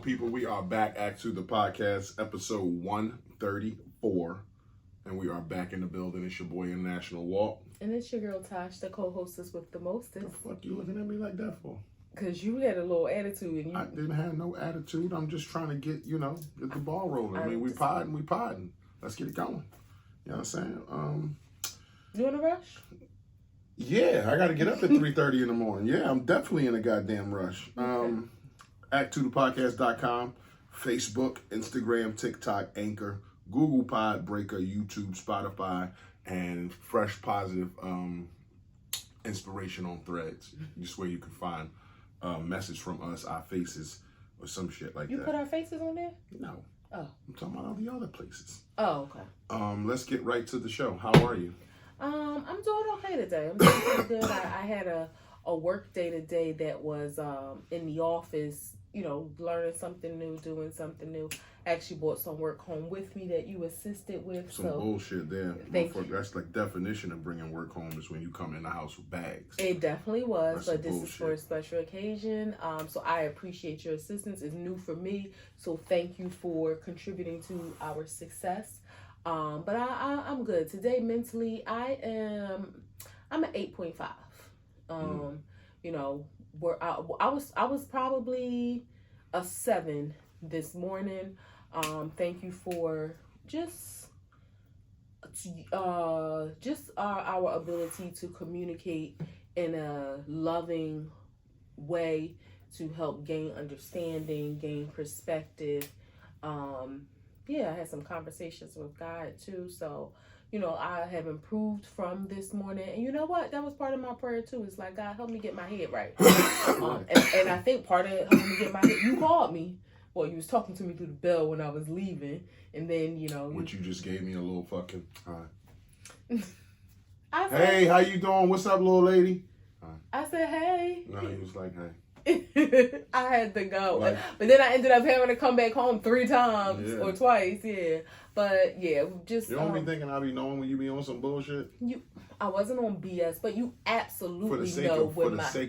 people? We are back at To The Podcast, episode 134. And we are back in the building. It's your boy, International Walk. And it's your girl, Tosh, the co-hostess with the mostest. What the fuck you looking at me like that for? Because you had a little attitude. And I didn't have no attitude. I'm just trying to get the ball rolling. I mean, we podding. Let's get it going. You know what I'm saying? You in a rush? Yeah, I got to get up at 3:30 in the morning. Yeah, I'm definitely in a goddamn rush. Okay. At AT2TP.com, Facebook, Instagram, TikTok, Anchor, Google Pod, Breaker, YouTube, Spotify, and fresh positive inspiration on Threads. Just where you can find a message from us, our faces, or some shit like that. You put our faces on there? No. Oh. I'm talking about all the other places. Oh, okay. Let's get right to the show. How are you? I'm doing okay today. I'm doing pretty good. I had a work day today that was in the office, learning something new, doing something new. I actually brought some work home with me that you assisted with. Some bullshit there. Thank you. That's like definition of bringing work home is when you come in the house with bags. It definitely was, That's but this is for a special occasion. So I appreciate your assistance. It's new for me, so thank you for contributing to our success. But I'm good today. Mentally, I'm an 8.5. Where I was probably a 7 this morning. Thank you for just our ability to communicate in a loving way to help gain understanding, gain perspective. I had some conversations with God too. So, I have improved from this morning. And you know what? That was part of my prayer too. It's like, God, help me get my head right. And I think part of helping me get my head, you called me. Well, you was talking to me through the bell when I was leaving. And then, Which you just gave me a little fucking, I said, hey, how you doing? What's up, little lady? I said, hey. No, he was like, hey. I had to go, but then I ended up having to come back home 3 times or twice. Yeah, but just you don't be thinking I be knowing when you be on some bullshit. I wasn't on BS, but you absolutely for the sake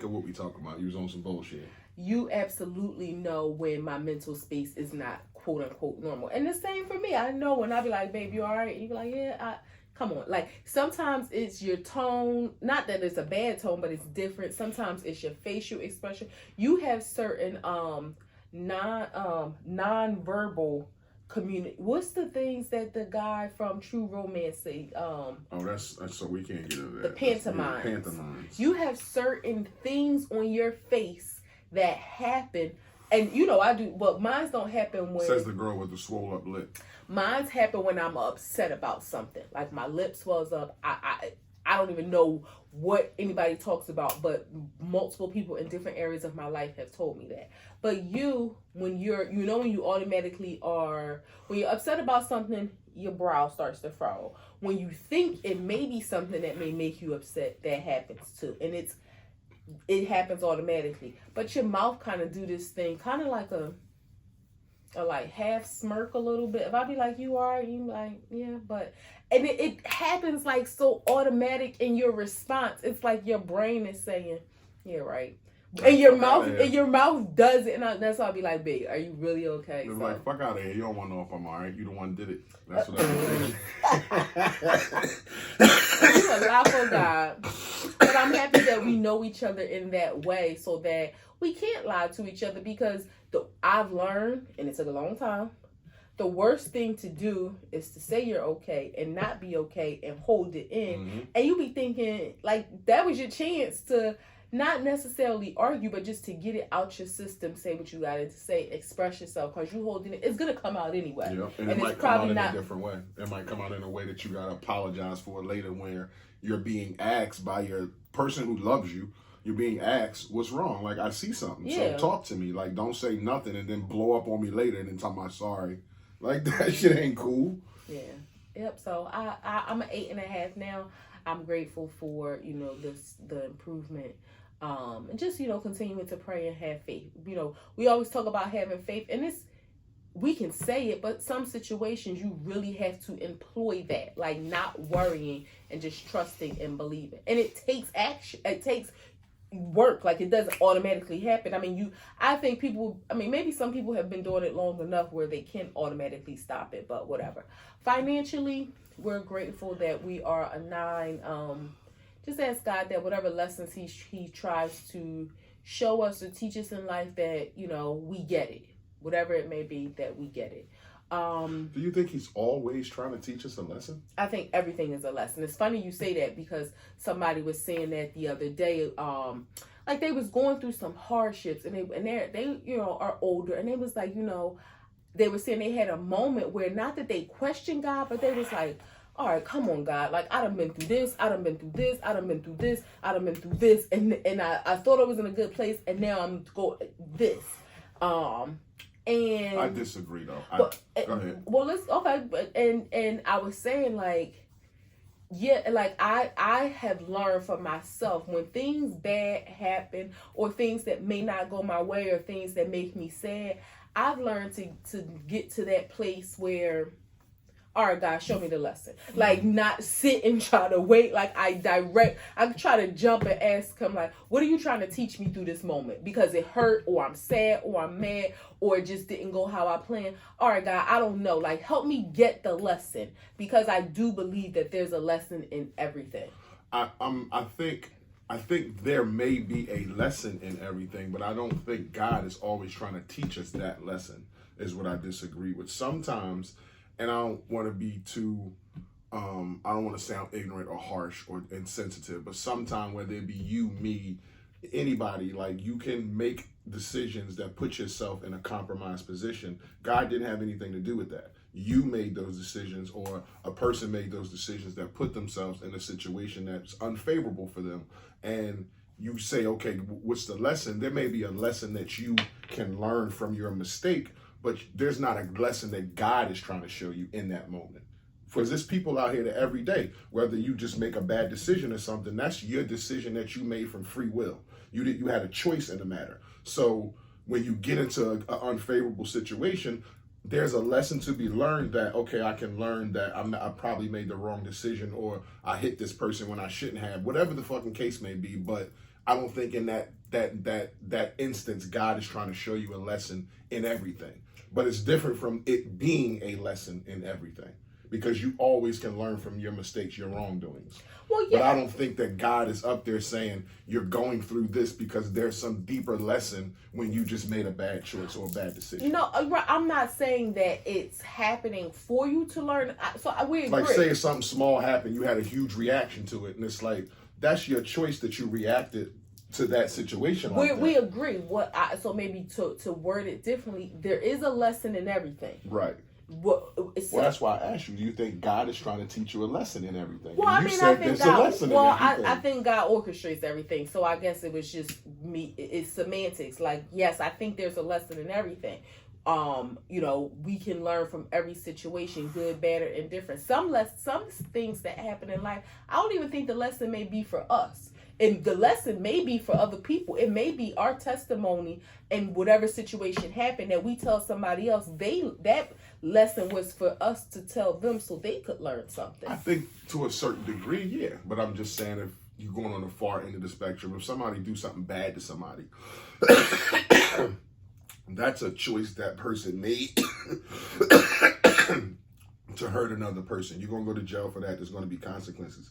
of what we talking about, you was on some bullshit. You absolutely know when my mental space is not quote unquote normal, and the same for me. I know when I be like, "Babe, you all right?" You be like, "Yeah." Come on, like sometimes it's your tone, not that it's a bad tone, but it's different. Sometimes it's your facial expression. You have certain non-verbal community. What's the things that the guy from True Romance say? That's so we can't get into that. The pantomimes. You have certain things on your face that happen. And I do, but mine don't happen when... Says the girl with the swole up lip. Mine's happen when I'm upset about something. Like my lip swells up. I don't even know what anybody talks about, but multiple people in different areas of my life have told me that. But when you automatically are, when you're upset about something, your brow starts to furrow. When you think it may be something that may make you upset, that happens too. And it happens automatically. But your mouth kind of do this thing, kind of like a like half smirk a little bit. If I be like, you are, you like, yeah, but, and it happens like so automatic in your response. It's like your brain is saying, yeah, right. And your mouth does it, and that's why I'll be like, babe, are you really okay? It's like, fuck out of here. You don't want to know if I'm all right. You the one did it. That's what I'm saying. You a lot for God. But I'm happy that we know each other in that way so that we can't lie to each other, because I've learned, and it took a long time, the worst thing to do is to say you're okay and not be okay and hold it in. Mm-hmm. And you be thinking, like, that was your chance to not necessarily argue, but just to get it out your system, say what you got to say, express yourself, because you holding it, it's going to come out anyway. Yeah, and it might come out in a different way. It might come out in a way that you got to apologize for later, where you're being asked by your person who loves you, you're being asked, what's wrong? Like, I see something. So talk to me. Like, don't say nothing and then blow up on me later and then tell me sorry. Like, that shit ain't cool. Yeah. Yep. So I'm an 8.5 now. I'm grateful for, the improvement. And just, continuing to pray and have faith. We always talk about having faith, and we can say it, but some situations you really have to employ that, like not worrying and just trusting and believing. And it takes action. It takes work. Like, it doesn't automatically happen. I mean, maybe some people have been doing it long enough where they can automatically stop it, but whatever. Financially, we're grateful that we are a 9. Just ask God that whatever lessons he tries to show us or teach us in life, that, we get it. Whatever it may be, that we get it. Do you think he's always trying to teach us a lesson? I think everything is a lesson. It's funny you say that, because somebody was saying that the other day. Like, they was going through some hardships, and they are older, and they was like, they were saying they had a moment where, not that they questioned God, but they was like, all right, come on, God. Like, I done been through this. I done been through this. I done been through this. I done been through this. And I thought I was in a good place, and now I'm going this. And I disagree, though. Go ahead. Well, and I was saying, like, yeah, like, I have learned for myself, when things bad happen, or things that may not go my way, or things that make me sad, I've learned to get to that place where, all right, God, show me the lesson. Like, not sit and try to wait. Like, I try to jump and ask him, like, what are you trying to teach me through this moment? Because it hurt, or I'm sad, or I'm mad, or it just didn't go how I planned. All right, God, I don't know. Like, help me get the lesson, because I do believe that there's a lesson in everything. I think there may be a lesson in everything, but I don't think God is always trying to teach us that lesson, is what I disagree with. Sometimes, and I don't want to be too, I don't want to sound ignorant or harsh or insensitive, but sometimes, whether it be you, me, anybody, like, you can make decisions that put yourself in a compromised position. God didn't have anything to do with that. You made those decisions, or a person made those decisions that put themselves in a situation that's unfavorable for them. And you say, okay, what's the lesson? There may be a lesson that you can learn from your mistake, but there's not a lesson that God is trying to show you in that moment. Because there's people out here that every day, whether you just make a bad decision or something, that's your decision that you made from free will. You had a choice in the matter. So when you get into an unfavorable situation, there's a lesson to be learned that, okay, I can learn that I probably made the wrong decision, or I hit this person when I shouldn't have, whatever the fucking case may be. But I don't think in that instance, God is trying to show you a lesson in everything. But it's different from it being a lesson in everything, because you always can learn from your mistakes, your wrongdoings. Well, yeah. But I don't think that God is up there saying you're going through this because there's some deeper lesson when you just made a bad choice or a bad decision. No, I'm not saying that it's happening for you to learn. So we agree. Like, say if something small happened, you had a huge reaction to it, and it's like, that's your choice that you reacted to that situation. We agree. So maybe to word it differently, there is a lesson in everything. Right. Well, that's why I asked you. Do you think God is trying to teach you a lesson in everything? Well, I think God orchestrates everything. So I guess it was just me. It's semantics. Like, yes, I think there's a lesson in everything. We can learn from every situation, good, bad, or indifferent. Some things that happen in life, I don't even think the lesson may be for us. And the lesson may be for other people. It may be our testimony in whatever situation happened that we tell somebody else. That lesson was for us to tell them so they could learn something. I think to a certain degree, yeah. But I'm just saying, if you're going on the far end of the spectrum, if somebody do something bad to somebody, that's a choice that person made to hurt another person. You're going to go to jail for that. There's going to be consequences.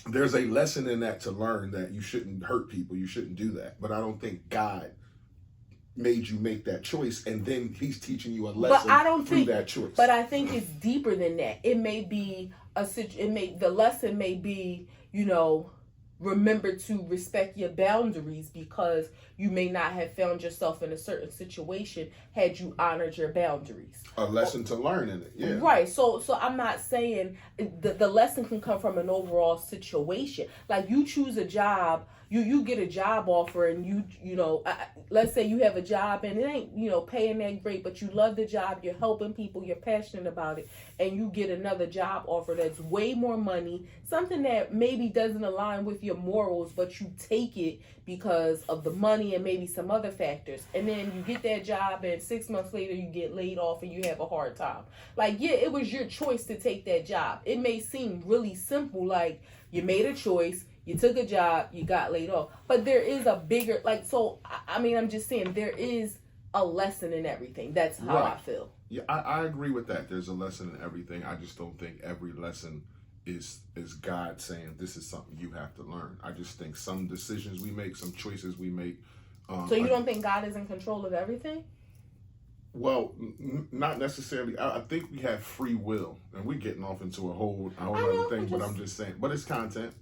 There's a lesson in that to learn that you shouldn't hurt people. You shouldn't do that. But I don't think God made you make that choice, and then he's teaching you a lesson through that choice. But I think it's deeper than that. It may be the lesson may be, remember to respect your boundaries, because you may not have found yourself in a certain situation had you honored your boundaries. A lesson to learn in it, yeah. Right. So I'm not saying the lesson can come from an overall situation. Like, you choose a job, you get a job offer, and let's say you have a job and it ain't paying that great, but you love the job, you're helping people, you're passionate about it, and you get another job offer that's way more money, something that maybe doesn't align with your morals, but you take it because of the money and maybe some other factors, and then you get that job and 6 months later you get laid off and you have a hard time. Like, yeah, it was your choice to take that job. It may seem really simple, like you made a choice, You took a job, you got laid off. But there is a bigger, I'm just saying there is a lesson in everything. That's how I feel. Yeah, I agree with that. There's a lesson in everything. I just don't think every lesson is God saying this is something you have to learn. I just think some decisions we make, some choices we make. So you don't think God is in control of everything? Well, not necessarily. I think we have free will, and we're getting off into a whole other thing. But I'm just saying. But it's content.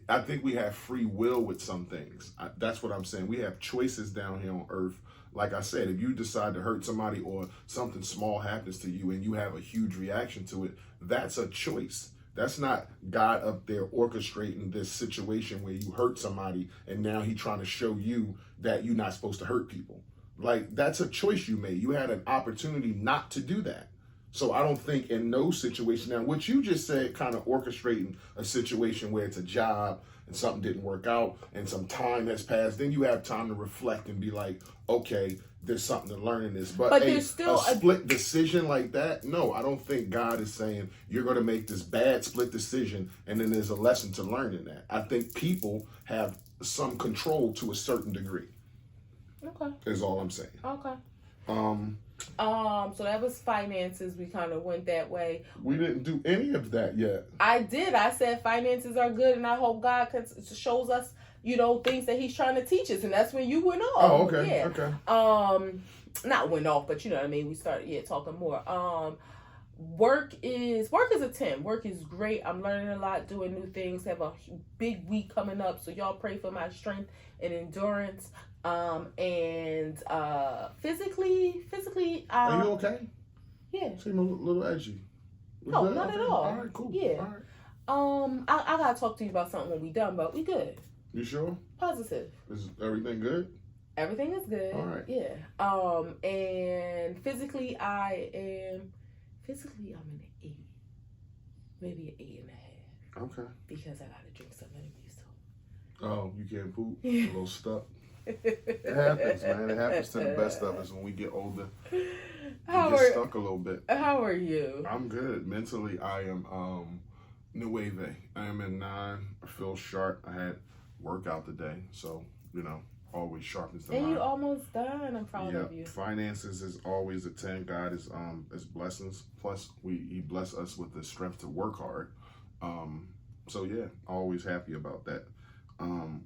I think we have free will with some things. That's what I'm saying. We have choices down here on Earth. Like I said, if you decide to hurt somebody or something small happens to you and you have a huge reaction to it, that's a choice. That's not God up there orchestrating this situation where you hurt somebody and now he's trying to show you that you're not supposed to hurt people. Like, that's a choice you made. You had an opportunity not to do that. So I don't think in those situations, now what you just said, kind of orchestrating a situation where it's a job and something didn't work out and some time has passed, then you have time to reflect and be like, okay, there's something to learn in this. But there's still a split decision like that, no, I don't think God is saying you're going to make this bad split decision and then there's a lesson to learn in that. I think people have some control to a certain degree. Okay. Is all I'm saying. Okay. So that was finances. We kind of went that way. We didn't do any of that yet. I did. I said finances are good, and I hope God shows us, things that He's trying to teach us, and that's when you went off. Oh, okay. Yeah. Okay. Not went off, but you know what I mean. We started talking more. Work is a 10. Work is great. I'm learning a lot, doing new things. Have a big week coming up, so y'all pray for my strength and endurance. And physically, are you okay? Yeah. Seem a little edgy. No, not at all. All right, cool. Yeah. All right. I gotta talk to you about something when we done, but we good. You sure? Positive. Is everything good? Everything is good. All right. Yeah. And physically I'm an 8, maybe an 8.5. Okay. Because I gotta drink some anyway, so. Oh, you can't poop? A little stuck. It happens, man. It happens to the best of us when we get older. We get stuck a little bit. How are you? I'm good. Mentally, I am nueve. I am in 9. I feel sharp. I had workout today, so always sharpens the mind. And you almost done. I'm proud of you. Finances is always a 10. God is blessings. Plus, He bless us with the strength to work hard. So yeah, always happy about that.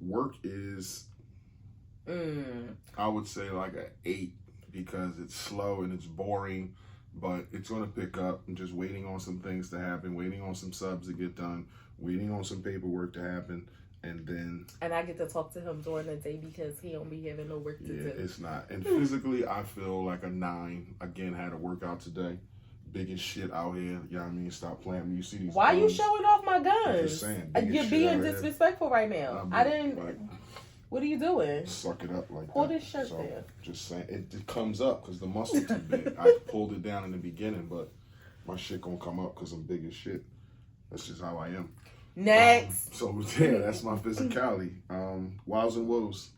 Work is. I would say like an 8 because it's slow and it's boring, but it's going to pick up. I'm just waiting on some things to happen, waiting on some subs to get done, waiting on some paperwork to happen, and I get to talk to him during the day because he don't be having no work to do. Yeah, it's not. And physically, I feel like a 9. Again, had a workout today. Biggest shit out here. You know what I mean? Stop playing when you see these. Why guns. you showing off my guns? I'm just saying. You're being disrespectful right now. I didn't. Like, what are you doing? Suck it up like Pull that. this shirt down. Just saying, it comes up because the muscle too big. I pulled it down in the beginning, but my shit gonna come up because I'm big as shit. That's just how I am. Next. So yeah, that's my physicality. Wows and woes,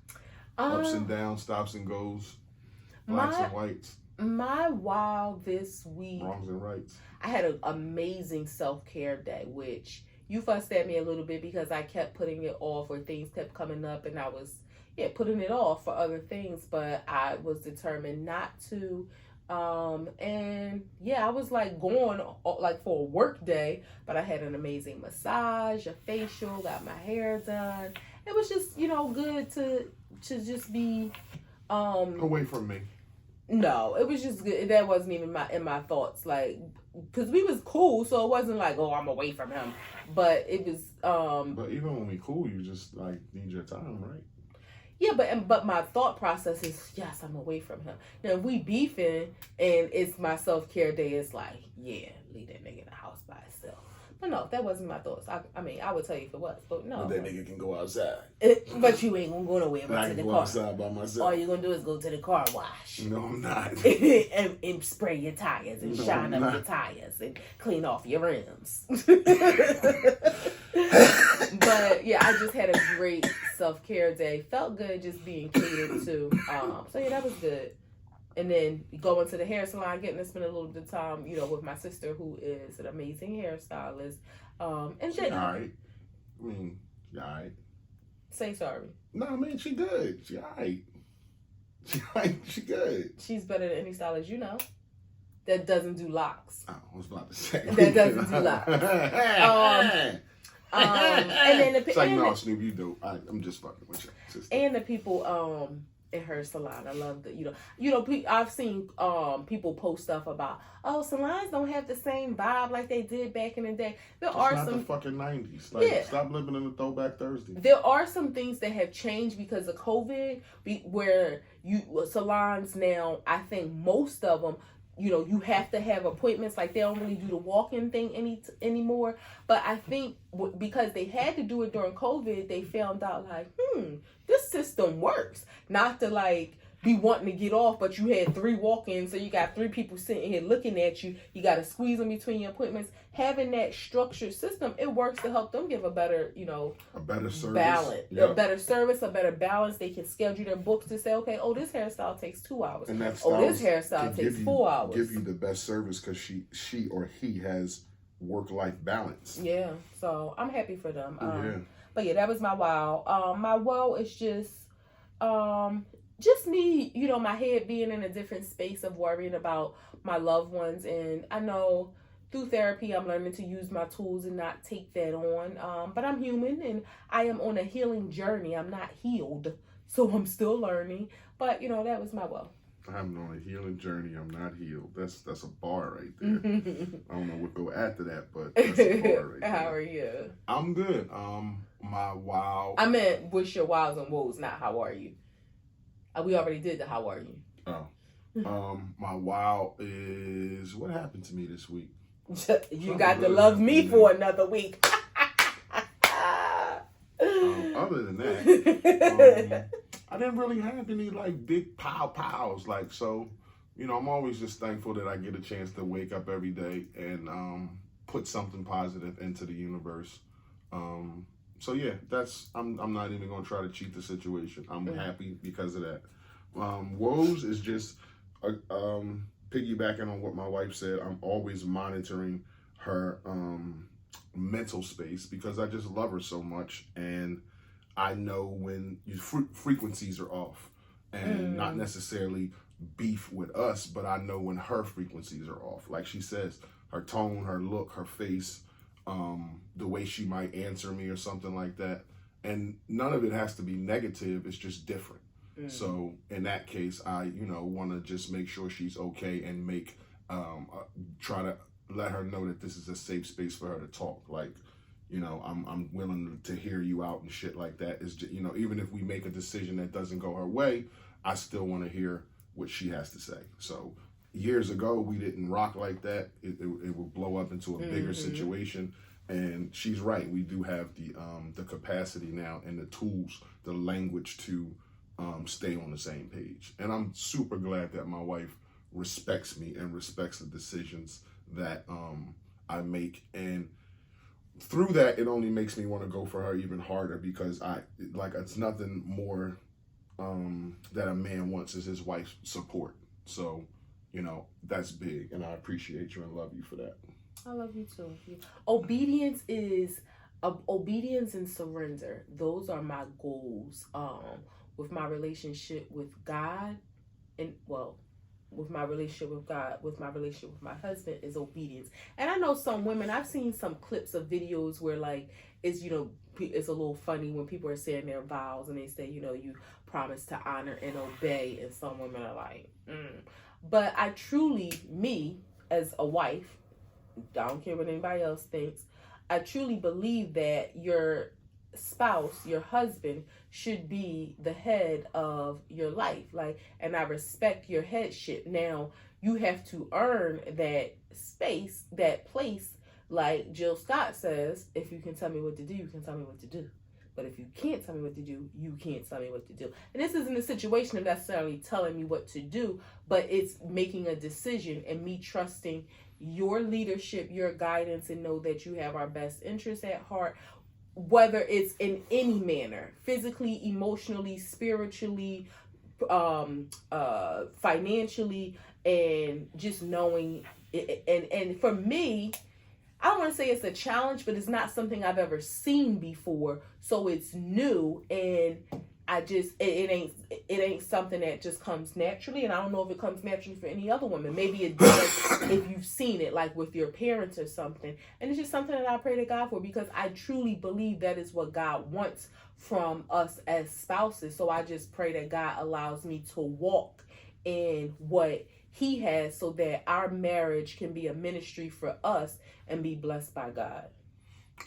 ups and downs, stops and goes, blacks and whites. My wow this week. Wrongs and rights. I had an amazing self-care day, which you fussed at me a little bit because I kept putting it off or things kept coming up and I was, putting it off for other things, but I was determined not to. I was like going like for a work day, but I had an amazing massage, a facial, got my hair done. It was just, good to just be, away from me. No, it was just good. That wasn't even in my thoughts, like, because we was cool, so it wasn't like, oh, I'm away from him. But it was. But even when we cool, you just like need your time, right? Yeah, but my thought process is, yes, I'm away from him. Now, if we beefing and it's my self-care day, it's like, yeah, leave that nigga in the house by himself. But no, that wasn't my thoughts. I mean, I would tell you if it was, but no. But that nigga can go outside. But you ain't gonna go nowhere but to the car. Outside by myself. All you're gonna do is go to the car wash. No, I'm not. and spray your tires and shine up your tires and clean off your rims. But yeah, I just had a great self-care day. Felt good just being catered to. So yeah, that was good. And then going to the hair salon, getting to spend a little bit of time, with my sister, who is an amazing hairstylist. And she all right. I mean, You all right? Say sorry. No, man, she good. She all right. She good. She's better than any stylist you know. That doesn't do locks. Oh, I was about to say. That doesn't do locks. And then it's like, no, Snoop, you do. I'm just fucking with you, sister. And the people in her salon, I love that. I've seen people post stuff about, salons don't have the same vibe like they did back in the day. It's not the fucking 90s. Like, stop living in the throwback Thursday. There are some things that have changed because of COVID, where salons now, I think most of them, you have to have appointments. Like, they don't really do the walk-in thing anymore. But I think because they had to do it during COVID, they found out, like, this system works. Not to, like, be wanting to get off, but you had 3 walk-ins, so you got 3 people sitting here looking at you. You got to squeeze in between your appointments. Having that structured system, it works to help them give a better, a better service, balance, a better service, a better balance. They can schedule their books to say, okay, this hairstyle takes 2 hours. And this hairstyle takes 4 hours. Give you the best service because she or he has work-life balance. Yeah, so I'm happy for them. But yeah, that was my wow. My wow is just me, my head being in a different space of worrying about my loved ones. And I know through therapy, I'm learning to use my tools and not take that on. But I'm human and I am on a healing journey. I'm not healed, so I'm still learning. But, that was my wow. I'm on a healing journey. I'm not healed. That's a bar right there. I don't know what go after that, but that's a bar right there. How are you? I'm good. My wow. I meant what's your wows and woes, not how are you. We already did the how are you. Oh. My wow is what happened to me this week. You got to love me for another week. Other than that, I didn't really have any like big pows. Like, so, I'm always just thankful that I get a chance to wake up every day and put something positive into the universe. So yeah, I'm not even gonna try to cheat the situation. I'm happy because of that. Woes is just piggybacking on what my wife said. I'm always monitoring her mental space because I just love her so much, and I know when frequencies are off, and not necessarily beef with us, but I know when her frequencies are off. Like she says, her tone, her look, her face, the way she might answer me or something like that. And none of it has to be negative. It's just different. So in that case, I, want to just make sure she's okay and try to let her know that this is a safe space for her to talk. Like, I'm willing to hear you out and shit like that. Is just, even if we make a decision that doesn't go her way, I still want to hear what she has to say. So years ago, we didn't rock like that. It would blow up into a bigger situation. And she's right. We do have the capacity now and the tools, the language to stay on the same page. And I'm super glad that my wife respects me and respects the decisions that I make. And through that, it only makes me want to go for her even harder because it's nothing more that a man wants is his wife's support. So, that's big, and I appreciate you and love you for that. I love you too. Obedience and surrender. Those are my goals. With my relationship with God, with my relationship with God, with my relationship with my husband is obedience. And I know some women, I've seen some clips of videos where like it's it's a little funny when people are saying their vows and they say, you promise to honor and obey, and some women are like, But I truly, me as a wife, I don't care what anybody else thinks, I truly believe that your spouse, your husband, should be the head of your life. And I respect your headship. Now, you have to earn that space, that place. Like Jill Scott says, if you can tell me what to do, you can tell me what to do. But if you can't tell me what to do, you can't tell me what to do. And this isn't a situation of necessarily telling me what to do, but it's making a decision and me trusting your leadership, your guidance, and know that you have our best interests at heart, whether it's in any manner, physically, emotionally, spiritually, financially, and just knowing it. And for me, I don't want to say it's a challenge, but it's not something I've ever seen before. So it's new, and it ain't something that just comes naturally. And I don't know if it comes naturally for any other woman. Maybe it does if you've seen it, like with your parents or something. And it's just something that I pray to God for, because I truly believe that is what God wants from us as spouses. So I just pray that God allows me to walk in what He has, so that our marriage can be a ministry for us and be blessed by God.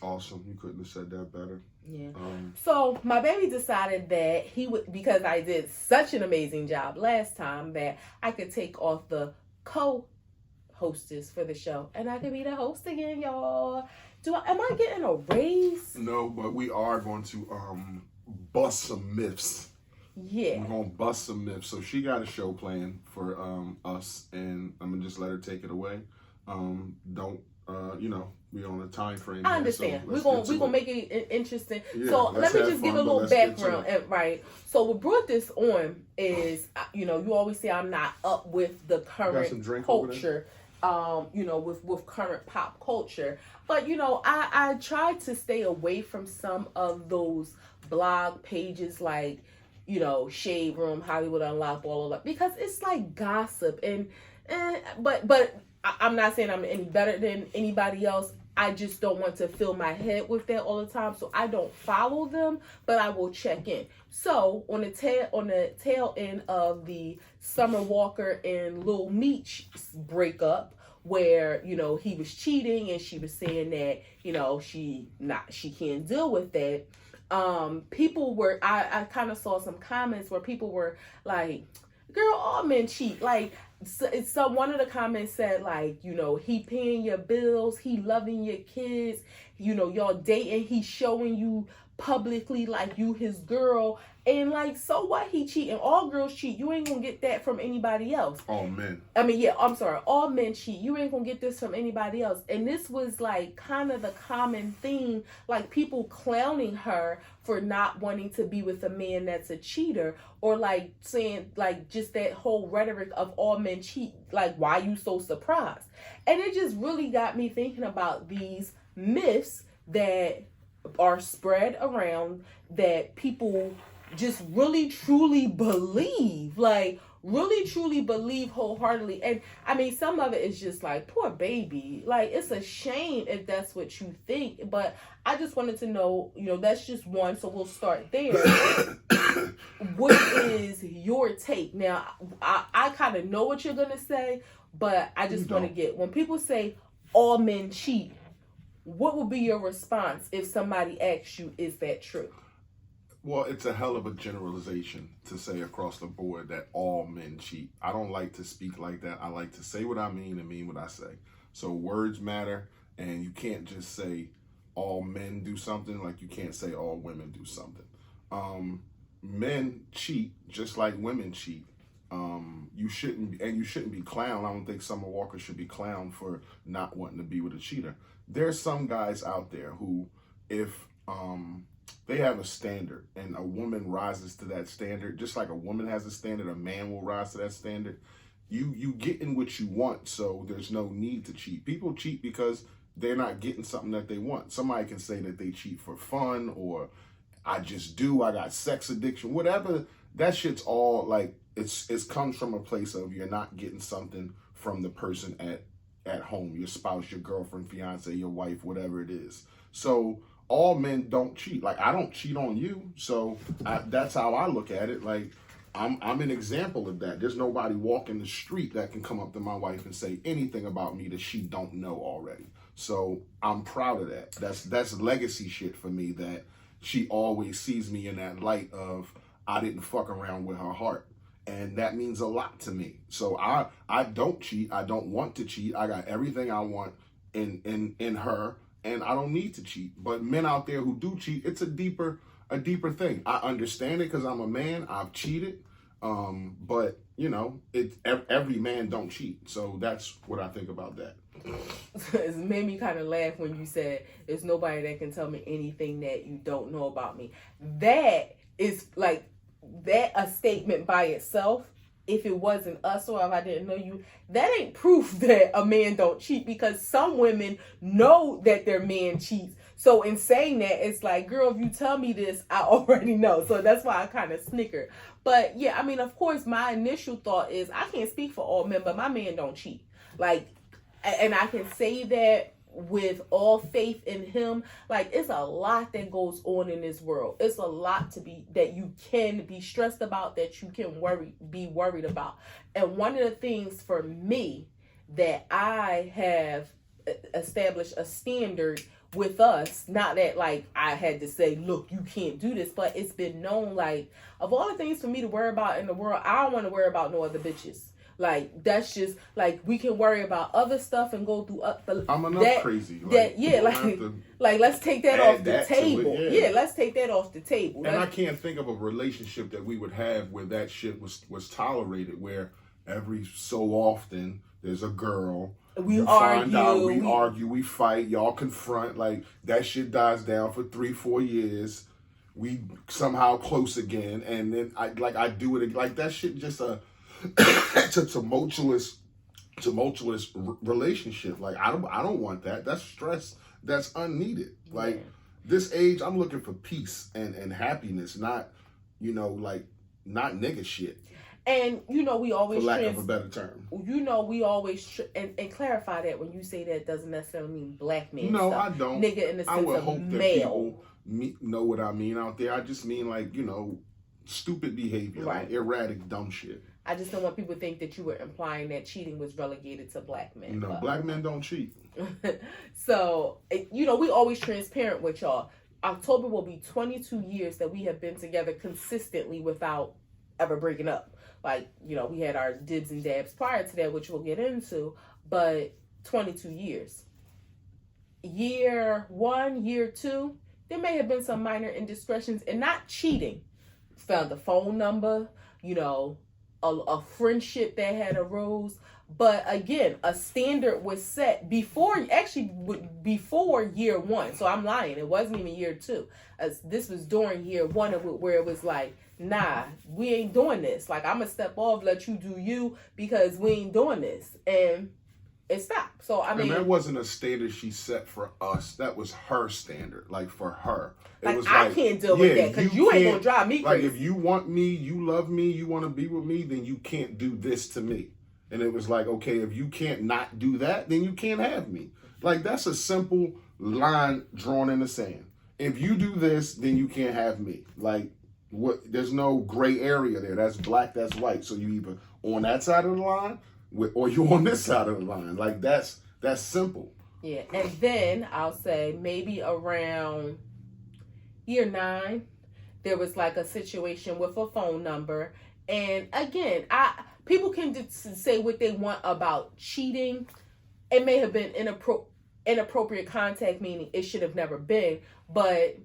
Awesome. You couldn't have said that better. Yeah. So my baby decided that he would, because I did such an amazing job last time, that I could take off the co-hostess for the show and I could be the host again, y'all. Am I getting a raise? No, but we are going to bust some myths. Yeah. We're going to bust some myths. So she got a show planned for us, and I'm going to just let her take it away. We're on a time frame. I understand. So we're gonna make it interesting. Yeah, so let me just give a little background. Right. So what brought this on is, you always say I'm not up with the current culture, with current pop culture. But, I try to stay away from some of those blog pages like, Shade Room, Hollywood Unlocked, all of that, because it's like gossip but I'm not saying I'm any better than anybody else. I just don't want to fill my head with that all the time, so I don't follow them, but I will check in. So on the tail end of the Summer Walker and Lil Meech breakup, where he was cheating and she was saying that she can't deal with that. People were I kind of saw some comments where people were like, "Girl, all men cheat." Like, so one of the comments said, like, he paying your bills, he loving your kids, y'all dating, he's showing you publicly like you his girl, and like, so what, he cheating? All girls cheat. You ain't gonna get that from anybody else. All men. I mean, yeah, I'm sorry. All men cheat. You ain't gonna get this from anybody else. And this was like kind of the common theme, like people clowning her for not wanting to be with a man that's a cheater, or like saying like just that whole rhetoric of all men cheat. Like, why you so surprised? And it just really got me thinking about these myths that are spread around that people just really truly believe, wholeheartedly. And I mean, some of it is just like, poor baby, like, it's a shame if that's what you think. But I just wanted to know, that's just one, so we'll start there. What is your take? Now, I kind of know what you're gonna say, but I just want to get, when people say all men cheat, what would be your response if somebody asks you, is that true? Well, it's a hell of a generalization to say across the board that all men cheat. I don't like to speak like that. I like to say what I mean and mean what I say. So words matter, and you can't just say all men do something like you can't say all women do something. Men cheat just like women cheat. You shouldn't be clowned. I don't think Summer Walker should be clowned for not wanting to be with a cheater. There's some guys out there who, if they have a standard and a woman rises to that standard, just like a woman has a standard, a man will rise to that standard. You getting what you want, so there's no need to cheat. People cheat because they're not getting something that they want. Somebody can say that they cheat for fun, or I got sex addiction, whatever. That shit's all like, it comes from a place of you're not getting something from the person at home, your spouse, your girlfriend, fiance, your wife, whatever it is. So all men don't cheat. Like, I don't cheat on you. So that's how I look at it. Like, I'm an example of that. There's nobody walking the street that can come up to my wife and say anything about me that she don't know already. So I'm proud of that. That's legacy shit for me, that she always sees me in that light of, I didn't fuck around with her heart. And that means a lot to me. So I don't cheat. I don't want to cheat. I got everything I want in her, and I don't need to cheat. But men out there who do cheat, it's a deeper thing. I understand it because I'm a man. I've cheated. But every man don't cheat. So that's what I think about that. It made me kind of laugh when you said there's nobody that can tell me anything that you don't know about me. That is like, that a statement by itself if it wasn't us or if I didn't know you, that ain't proof that a man don't cheat, because some women know that their man cheats. So in saying that, it's like, girl, if you tell me this, I already know. So that's why I kind of snickered. But yeah, I mean, of course, my initial thought is, I can't speak for all men, but my man don't cheat. Like, and I can say that with all faith in him. Like, it's a lot that goes on in this world. It's a lot that you can be stressed about, that you can be worried about. And one of the things for me that I have established a standard with us, not that like I had to say, look, you can't do this, but it's been known, like, of all the things for me to worry about in the world, I don't want to worry about no other bitches. Like, that's just, like, we can worry about other stuff and go through I'm enough crazy. Like, let's take that off the table. Let's take that off the table. And I can't think of a relationship that we would have where that shit was tolerated, where every so often there's a girl, we argue, we fight, y'all confront, like, that shit dies down for 3-4 years, we somehow close again, and then I do it, like, that shit just it's a tumultuous relationship. Like, I don't want that. That's stress that's unneeded. Like, this age, I'm looking for peace and happiness, not, like, not nigga shit. And, we always... For lack of a better term. We always... and clarify that when you say that, doesn't necessarily mean black men. No, stuff. I don't. Nigga in the sense of male. I would hope that people know what I mean out there. I just mean, like, stupid behavior. Right. Like, erratic, dumb shit. I just don't want people to think that you were implying that cheating was relegated to black men. No, black men don't cheat. So, we always transparent with y'all. October will be 22 years that we have been together consistently without ever breaking up. Like, we had our dibs and dabs prior to that, which we'll get into, but 22 years. Year 1, year 2, there may have been some minor indiscretions, and not cheating. Found the phone number, a friendship that had arose. But again, a standard was set before year 1. So I'm lying. It wasn't even year 2. This was during year 1 where it was like, nah, we ain't doing this. Like, I'm going to step off, let you do you, because we ain't doing this. And it stopped. So, I mean... And that wasn't a standard she set for us. That was her standard. Like, for her. It was I can't deal with that, because you ain't going to drive me crazy. Like, if you want me, you love me, you want to be with me, then you can't do this to me. And it was like, okay, if you can't not do that, then you can't have me. Like, that's a simple line drawn in the sand. If you do this, then you can't have me. Like, there's no gray area there. That's black, that's white. So you either on that side of the line, or you on this side of the line. Like, that's simple. Yeah, and then I'll say maybe around year 9, there was like a situation with a phone number. And again, people can just say what they want about cheating. It may have been inappropriate contact, meaning it should have never been, but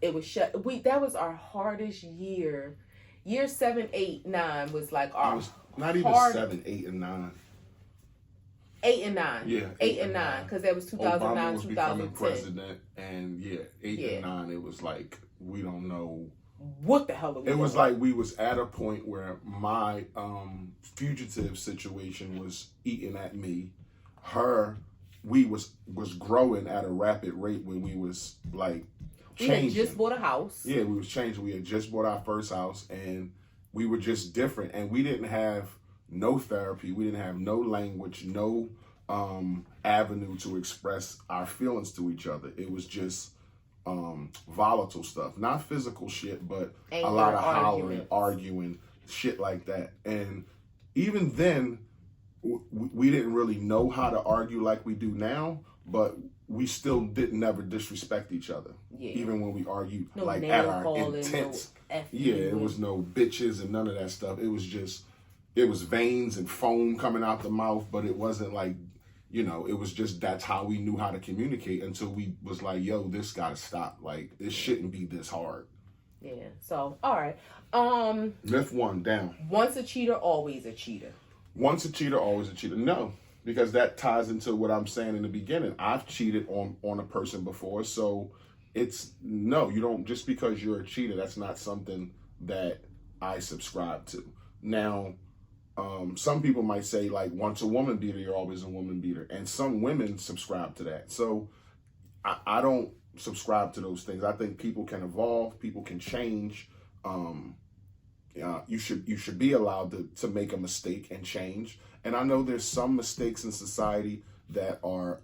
it was shut. That was our hardest year. Year 7, 8, 9 was like our... It was not even 7, 8, and 9. 8 and 9. Yeah. 8 and 9, because that was 2009, Obama was 2010. becoming president, and 8 and 9, it was like, we don't know what the hell it was like. We was at a point where my fugitive situation was eating at me. We was growing at a rapid rate when we was like changing. We had just bought a house. Yeah, we was changing. We had just bought our first house, and we were just different. And we didn't have no therapy. We didn't have no language, no avenue to express our feelings to each other. It was just volatile stuff, not physical shit, but anger, a lot of hollering, arguing, shit like that. And even then, we didn't really know how to argue like we do now, but we still didn't never disrespect each other. Yeah. Even when we argued, no, like at our intense. No, it was no bitches and none of that stuff. It was veins and foam coming out the mouth, but it wasn't like, it was just, that's how we knew how to communicate until we was like, yo, this gotta stop. Like, it shouldn't be this hard. Yeah. So, all right. Myth 1 down. Once a cheater, always a cheater. Once a cheater, always a cheater. No, because that ties into what I'm saying in the beginning. I've cheated on a person before, so it's no, you don't, just because you're a cheater, that's not something that I subscribe to. Now, Some people might say, like, once a woman beater, you're always a woman beater. And some women subscribe to that. So I don't subscribe to those things. I think people can evolve, people can change. You should be allowed to make a mistake and change. And I know there's some mistakes in society that are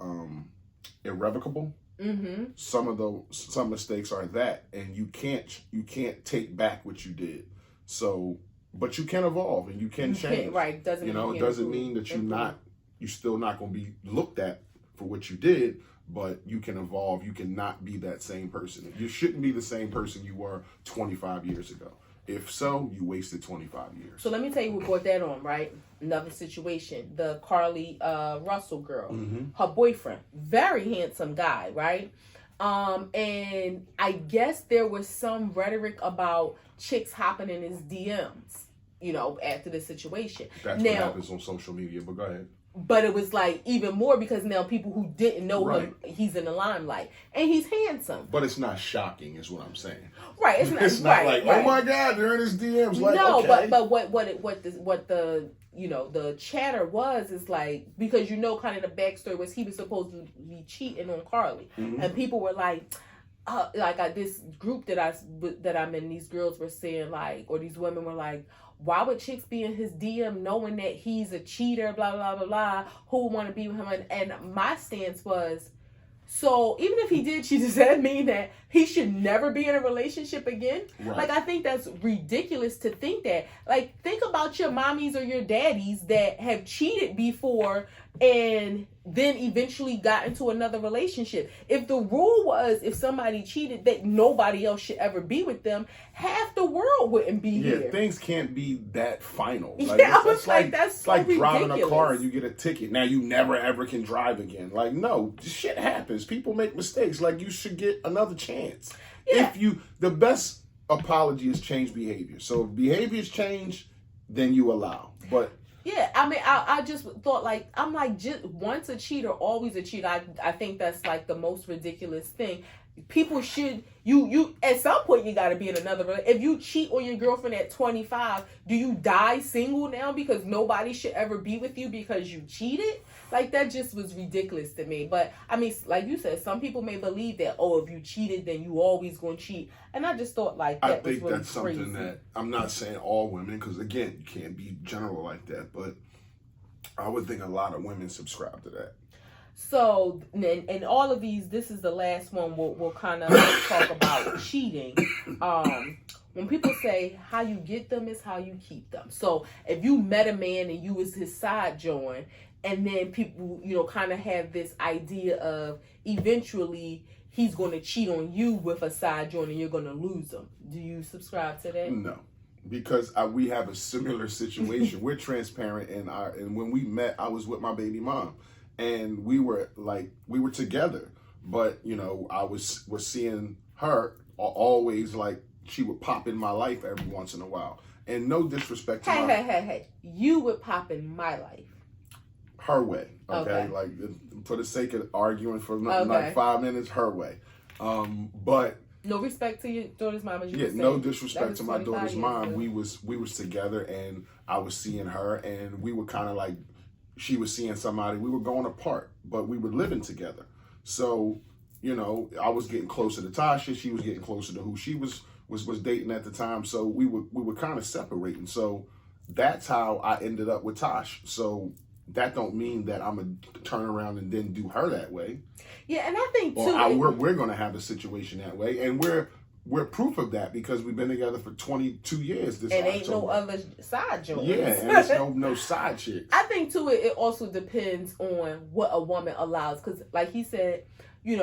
irrevocable. Mm-hmm. Some mistakes are that, and you can't take back what you did. So, but you can evolve and you can change. Right? Doesn't mean that you're still not going to be looked at for what you did. But you can evolve. You cannot be that same person. You shouldn't be the same person you were 25 years ago. If so, you wasted 25 years. So let me tell you what brought that on, right? Another situation. The Carly Russell girl. Mm-hmm. Her boyfriend. Very handsome guy, right? And I guess there was some rhetoric about chicks hopping in his DMs, after the situation. That's what happens on social media, but go ahead. But it was like even more because now people who didn't know him, he's in the limelight. And he's handsome. But it's not shocking is what I'm saying. Right. It's not like, oh my God, they're in his DMs. Like, no, okay. but what the the chatter was is like, because kind of the backstory was he was supposed to be cheating on Carly. Mm-hmm. And people were like this group that I'm in, these girls were saying like, or these women were like, why would chicks be in his DM knowing that he's a cheater, blah, blah, blah, blah, who would want to be with him? And my stance was, so even if he did cheat, does that mean that he should never be in a relationship again? Right. Like, I think that's ridiculous to think that. Like, think about your mommies or your daddies that have cheated before and then eventually got into another relationship. If the rule was if somebody cheated that nobody else should ever be with them, half the world wouldn't be here. Yeah, things can't be that final. Like, yeah, that's so like ridiculous. Driving a car and you get a ticket. Now you never ever can drive again. Like, no, shit happens. People make mistakes. Like, you should get another chance. Yeah. The best apology is change behavior. So if behaviors change, then you allow. But yeah, I mean, I just thought just once a cheater, always a cheater. I think that's like the most ridiculous thing. People should, you at some point you got to be in another relationship. If you cheat on your girlfriend at 25, do you die single now because nobody should ever be with you because you cheated? Like, that just was ridiculous to me. But I mean, like you said, some people may believe that, if you cheated, then you always going to cheat. And I just thought like that was really crazy. I think that's something that, I'm not saying all women, because again, you can't be general like that, but I would think a lot of women subscribe to that. So, and all of these, this is the last one we'll kind of talk about cheating. When people say how you get them is how you keep them. So if you met a man and you was his side joint, and then people, kind of have this idea of eventually he's going to cheat on you with a side joint and you're going to lose him. Do you subscribe to that? No. Because we have a similar situation. We're transparent, and when we met, I was with my baby mom, and we were together. But I was seeing her always, like, she would pop in my life every once in a while, and no disrespect to Hey, you would pop in my life. Her way, okay? Like, for the sake of arguing for like 5 minutes, her way. But. No respect to your daughter's mom, as you were saying. No disrespect to my daughter's mom. We was together, and I was seeing her, and we were kind of like, she was seeing somebody. We were going apart, but we were living together. So, I was getting closer to Tasha. She was getting closer to who she was dating at the time. So we were kind of separating. So that's how I ended up with Tosh. So that don't mean that I'm going to turn around and then do her that way. Yeah, and I think too, we're going to have a situation that way, and we're proof of that because we've been together for 22 years. This and ain't no other side joints. Yeah, and there's no side chicks. I think too, it also depends on what a woman allows, because like he said, we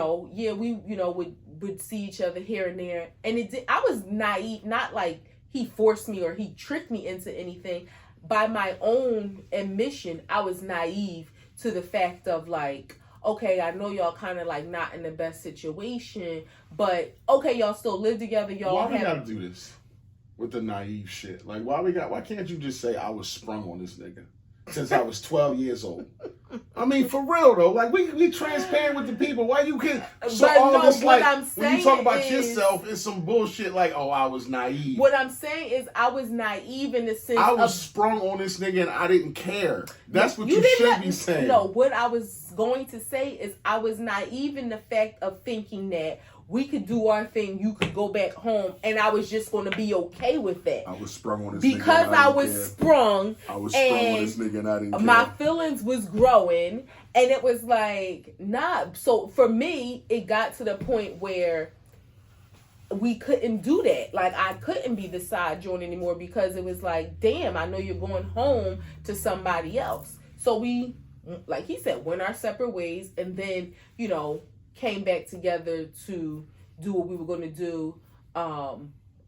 would see each other here and there, and I was naive, not like he forced me or he tricked me into anything. By my own admission, I was naive to the fact of like, okay, I know y'all kind of like not in the best situation, but okay, y'all still live together. Why we gotta do this with the naive shit? Like, why can't you just say I was sprung on this nigga since I was 12 years old? I mean, for real though, like we transparent with the people. Why you can so but all no, this what like I'm saying when you talk about is, yourself, it's some bullshit like, oh, I was naive. What I'm saying is, I was naive in the sense I was sprung on this nigga and I didn't care. That's what you should be saying. No, what I was going to say is, I was naive in the fact of thinking that we could do our thing, you could go back home, and I was just going to be okay with that. I was sprung on this because nigga. I was sprung. I was sprung on this nigga and I didn't care. My feelings was growing, and it was like, nah. So for me, it got to the point where we couldn't do that. Like, I couldn't be the side joint anymore because it was like, damn, I know you're going home to somebody else. So we, like he said, went our separate ways, and then, you know, came back together to do what we were going to do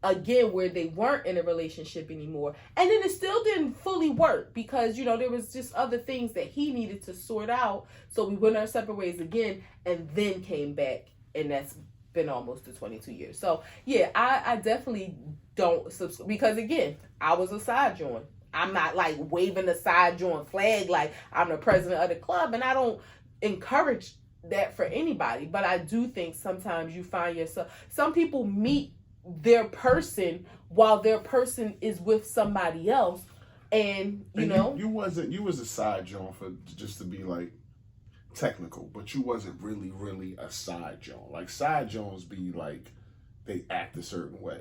again, where they weren't in a relationship anymore. And then it still didn't fully work because, you know, there was just other things that he needed to sort out. So we went our separate ways again, and then came back, and that's been almost to 22 years. So yeah, I definitely don't subscribe, because again, I was a side joint. I'm not like waving the side joint flag like I'm the president of the club, and I don't encourage that for anybody. But I do think sometimes you find yourself, some people meet their person while their person is with somebody else, and you know, you was a side joint for just to be like technical, but you wasn't really a side joint. Like, side joints be like, they act a certain way.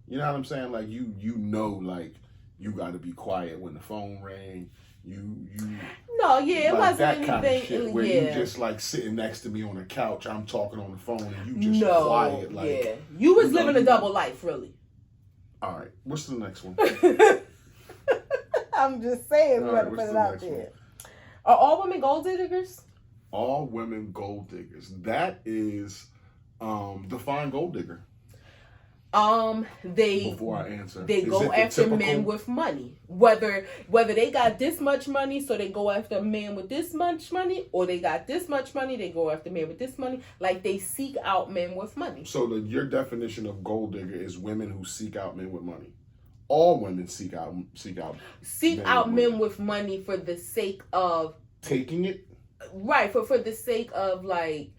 You know what I'm saying? Like, you know, like, you got to be quiet when the phone rang. No, yeah, it like wasn't that anything. Kind of shit where yeah. you just like sitting next to me on the couch, I'm talking on the phone, and you just quiet. Like, yeah, you was living a double life, really. All right, what's the next one? I'm just saying, we gotta put it out there. Are all women gold diggers? All women gold diggers. That is, define gold digger. Before I answer, they go after men with money. Whether they got this much money, so they go after a man with this much money, or they got this much money, they go after men with this money. Like, they seek out men with money. So your definition of gold digger is women who seek out men with money. All women seek out men with money for the sake of taking it. Right, for the sake of, like,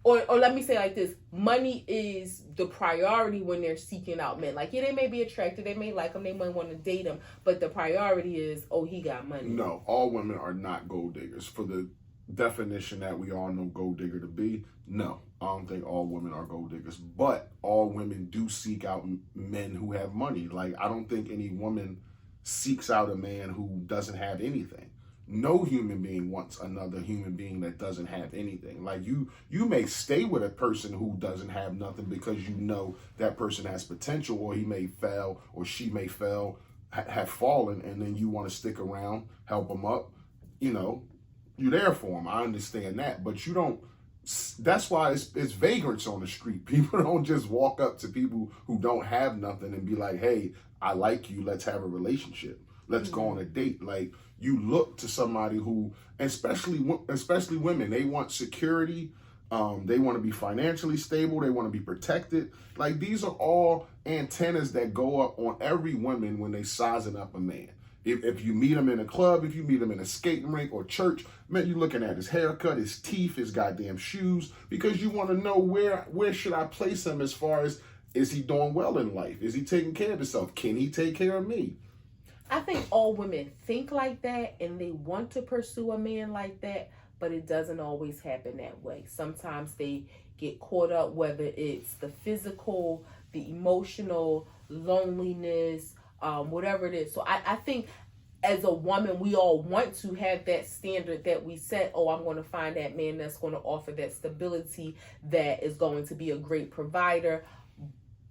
or let me say like this, money is the priority when they're seeking out men. Like, yeah, they may be attracted, they may like them, they might want to date them, but the priority is, oh, he got money. No, all women are not gold diggers. For the definition that we all know gold digger to be, no, I don't think all women are gold diggers, but all women do seek out men who have money. Like, I don't think any woman seeks out a man who doesn't have anything. No human being wants another human being that doesn't have anything. Like, you may stay with a person who doesn't have nothing because you know that person has potential, or he may fail, or she may fail, have fallen, and then you want to stick around, help them up. You know, you're there for them. I understand that, but you don't. That's why it's vagrants on the street. People don't just walk up to people who don't have nothing and be like, "Hey, I like you. Let's have a relationship. Let's go on a date." Like, you look to somebody who, especially women, they want security. They want to be financially stable. They want to be protected. Like, these are all antennas that go up on every woman when they sizing up a man. If you meet him in a club, if you meet him in a skating rink or church, man, you're looking at his haircut, his teeth, his goddamn shoes, because you want to know where should I place him as far as, is he doing well in life? Is he taking care of himself? Can he take care of me? I think all women think like that, and they want to pursue a man like that, but it doesn't always happen that way. Sometimes they get caught up, whether it's the physical, the emotional, loneliness, whatever it is. So I think as a woman, we all want to have that standard that we set. Oh, I'm going to find that man that's going to offer that stability, that is going to be a great provider.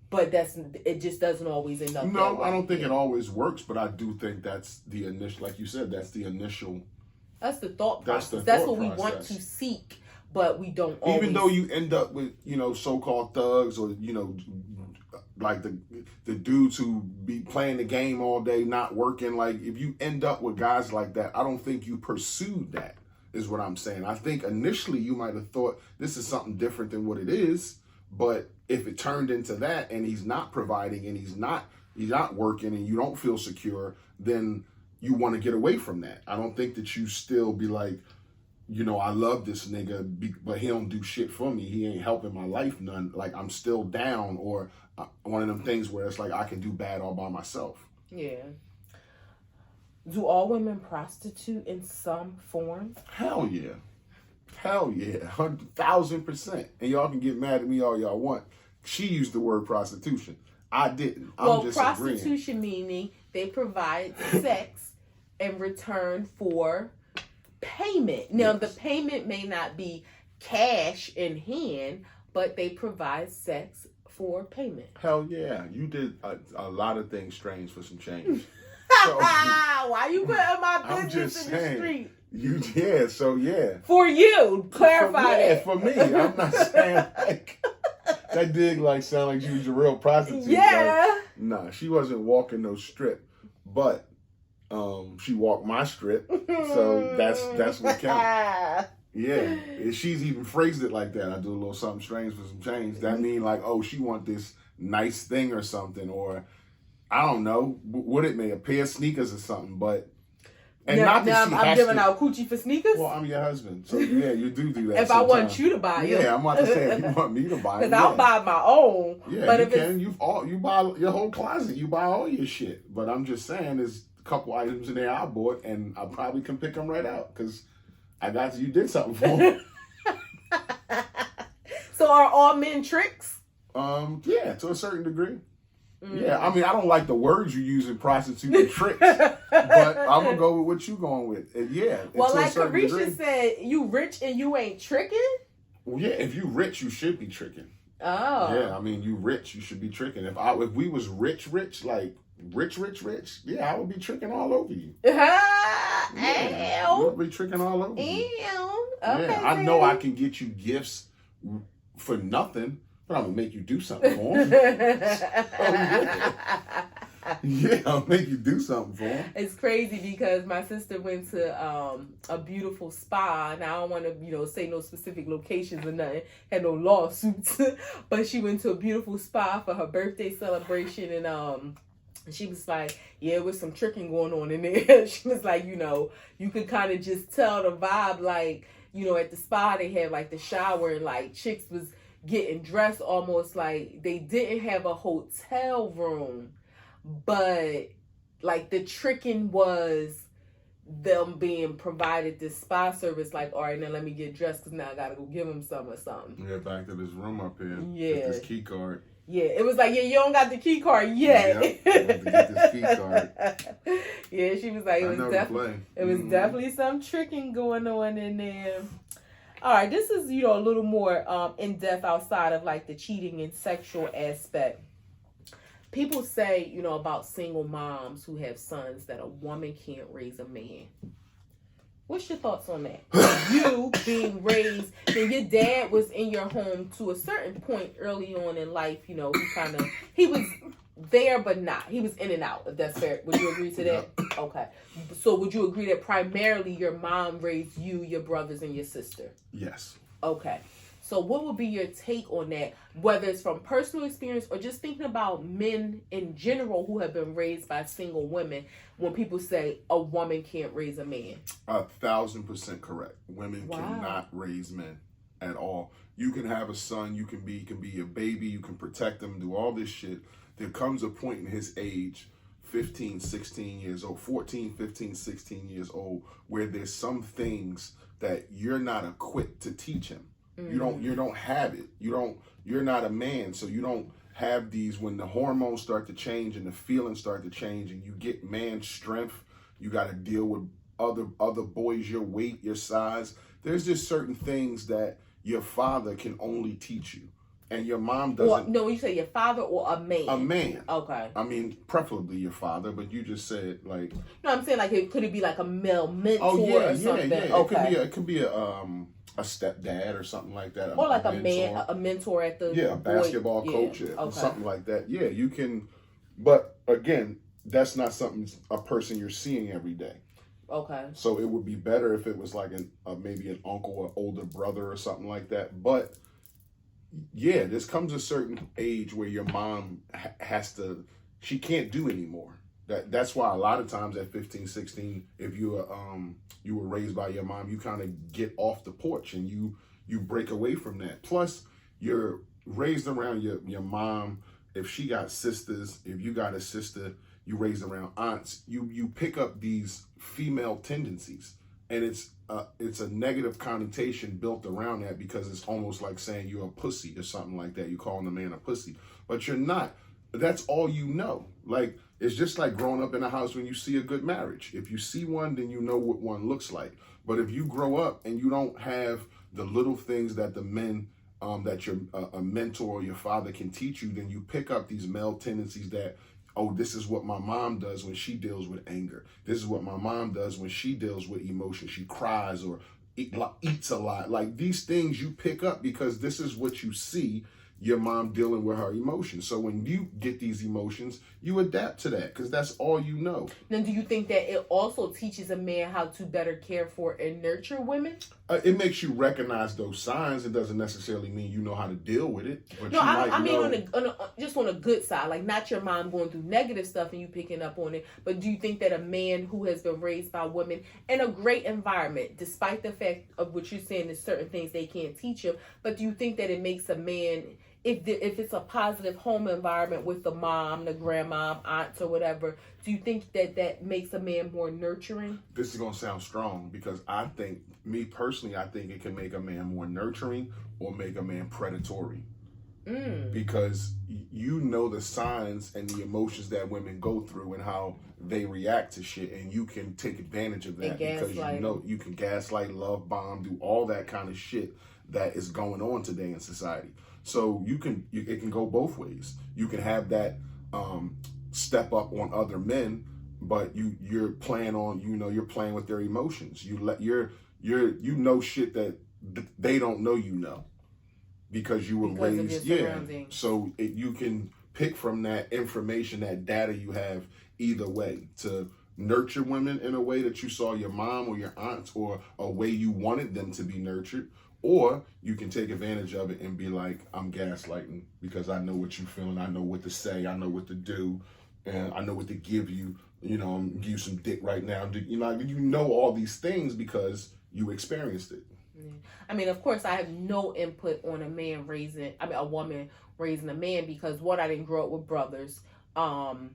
But it just doesn't always end up that way. I don't think it always works, but I do think that's the initial, like you said, that's the initial. That's the thought process. That's what we want to seek, but we don't always. Even though you end up with, so-called thugs, or, like the dudes who be playing the game all day, not working. Like, if you end up with guys like that, I don't think you pursued that, is what I'm saying. I think initially you might have thought this is something different than what it is, but if it turned into that, and he's not providing, and he's not working, and you don't feel secure, then you want to get away from that. I don't think that you still be like, you know, I love this nigga, but he don't do shit for me. He ain't helping my life none. Like, I'm still down, or one of them things where it's like I can do bad all by myself. Yeah. Do all women prostitute in some form? Hell yeah. Hell yeah. 1,000%. And y'all can get mad at me all y'all want. She used the word prostitution. I didn't. I'm just prostitution agreeing. Meaning they provide sex in return for payment. Now, the payment may not be cash in hand, but they provide sex for payment. Hell yeah. You did a lot of things strange for some change. So, why you putting my business in the street? So yeah. For you, clarify that. For me. I'm not saying like that did like sound like she was a real prostitute. Yeah. Like, nah, she wasn't walking no strip, but she walked my strip, so that's what counts. Yeah, if she's even phrased it like that. I do a little something strange for some change. That mean like, oh, she want this nice thing or something, or I don't know what it may, a pair of sneakers or something. But and now I'm giving out coochie for sneakers. Well, I'm your husband, so yeah, you do that. If I want you to buy it, yeah, I'm about to say if you want me to buy it, because I'll buy my own. Yeah, but you can. You buy your whole closet. You buy all your shit. But I'm just saying, there's a couple items in there I bought, and I probably can pick them right out because I got you did something for me. So are all men tricks? Yeah, to a certain degree. Yeah, I mean, I don't like the words you use in prostitute and tricks, but I'm gonna go with what you going with. And yeah. Well, like Carisha said, you rich and you ain't tricking. Well, yeah, if you rich, you should be tricking. Oh. Yeah, I mean, you rich, you should be tricking. If we was rich, like rich, yeah, I would be tricking all over you. Yeah, we'd be tricking all over you. Okay, yeah, I know I can get you gifts for nothing. But I'm going to make you do something for him. Yeah, I'll make you do something for him. It's crazy because my sister went to a beautiful spa. Now, I don't want to, say no specific locations or nothing. Had no lawsuits. But she went to a beautiful spa for her birthday celebration. And she was like, yeah, with some tricking going on in there. She was like, you could kind of just tell the vibe. Like, at the spa, they had like the shower and like chicks was getting dressed almost like they didn't have a hotel room, but like the tricking was them being provided this spa service. Like, all right, now let me get dressed because now I gotta go give them some or something. Yeah, back to this room up here. Yeah, get this key card. Yeah, it was like, yeah, you don't got the key card yet. Yep, I have to get this key card. Yeah, she was like, it was definitely some tricking going on in there. All right, this is, a little more in-depth outside of, like, the cheating and sexual aspect. People say, about single moms who have sons that a woman can't raise a man. What's your thoughts on that? You being raised, your dad was in your home to a certain point early on in life, he was there but not. He was in and out, if that's fair. Would you agree to that? Okay. So would you agree that primarily your mom raised you, your brothers, and your sister? Yes. Okay. So what would be your take on that, whether it's from personal experience or just thinking about men in general who have been raised by single women when people say a woman can't raise a man? 1,000% correct. Women cannot raise men at all. You can have a son, you can be a baby, you can protect him, do all this shit. There comes a point in his age, 15, 16 years old, 14, 15, 16 years old, where there's some things that you're not equipped to teach him. Mm-hmm. You don't have it. You're not a man, so you don't have these. When the hormones start to change and the feelings start to change and you get man strength, you got to deal with other boys your weight, your size. There's just certain things that your father can only teach you. And your mom doesn't. Well, no, you say your father or a man? A man. Okay. I mean, preferably your father, but you just said like. No, I'm saying like could it be like a male mentor or something? Yeah. Okay. It could be a stepdad or something like that. Or like a mentor at the. A basketball coach or something like that. Yeah, you can. But again, that's not a person you're seeing every day. Okay. So it would be better if it was like maybe an uncle or older brother or something like that. But. Yeah, this comes a certain age where your mom she can't do anymore. That's why a lot of times at 15, 16, if you were raised by your mom, you kind of get off the porch and you break away from that. Plus, you're raised around your mom. If she got sisters, if you got a sister, you raised around aunts, you pick up these female tendencies, and it's a negative connotation built around that, because it's almost like saying you're a pussy or something like that. You calling a man a pussy, but you're not. That's all you know. Like, it's just like growing up in a house when you see a good marriage. If you see one, then you know what one looks like. But if you grow up and you don't have the little things that the men that your a mentor or your father can teach you, then you pick up these male tendencies that, oh, this is what my mom does when she deals with anger. This is what my mom does when she deals with emotion. She cries or eats a lot. Like, these things you pick up because this is what you see your mom dealing with her emotions. So when you get these emotions, you adapt to that because that's all you know. Then do you think that it also teaches a man how to better care for and nurture women? It makes you recognize those signs. It doesn't necessarily mean you know how to deal with it. But no, I mean just on a good side, like not your mom going through negative stuff and you picking up on it. But do you think that a man who has been raised by women in a great environment, despite the fact of what you're saying, there's certain things they can't teach him, but do you think that it makes a man, if it's a positive home environment with the mom, the grandma, aunts, or whatever, do you think that makes a man more nurturing? This is going to sound strong because I think it can make a man more nurturing or make a man predatory. Because you know the signs and the emotions that women go through and how they react to shit, and you can take advantage of that because you know you can gaslight, love bomb, do all that kind of shit that is going on today in society. So it can go both ways. You can have that step up on other men, but you're playing with their emotions. You know shit that they don't know you know because you were raised. So you can pick from that information, that data you have either way to nurture women in a way that you saw your mom or your aunts, or a way you wanted them to be nurtured. Or you can take advantage of it and be like, I'm gaslighting because I know what you're feeling. I know what to say. I know what to do. And I know what to give you. You know, I'm give you some dick right now. You know all these things because you experienced it. Yeah. I mean, of course, I have no input on a woman raising a man because I didn't grow up with brothers. And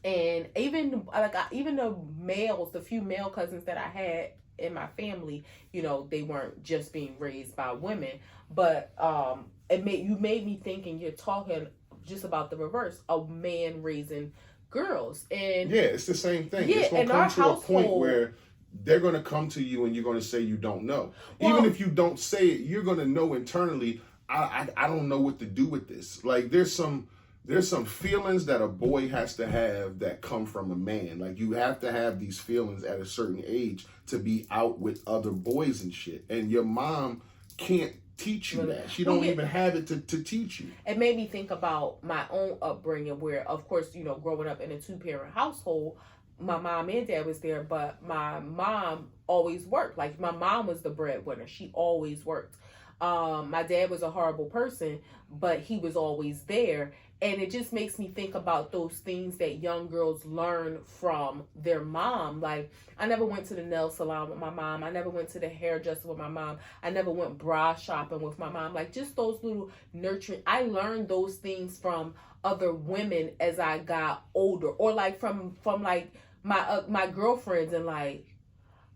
even the few male cousins that I had in my family, they weren't just being raised by women, but you made me think, and you're talking just about the reverse, a man raising girls. And yeah, it's the same thing. Yeah, it's going to come to a point where they're going to come to you and you're going to say you don't know. Well, even if you don't say it, you're going to know internally, I don't know what to do with this. Like, there's some feelings that a boy has to have that come from a man. Like, you have to have these feelings at a certain age to be out with other boys and shit. And your mom can't teach you that. She don't even have it to teach you. It made me think about my own upbringing where, of course, growing up in a 2-parent household, my mom and dad was there, but my mom always worked. Like, my mom was the breadwinner. She always worked. My dad was a horrible person, but he was always there. And it just makes me think about those things that young girls learn from their mom. Like, I never went to the nail salon with my mom. I never went to the hairdresser with my mom. I never went bra shopping with my mom. Like, just those little nurturing. I learned those things from other women as I got older, or like from like my girlfriends, and like,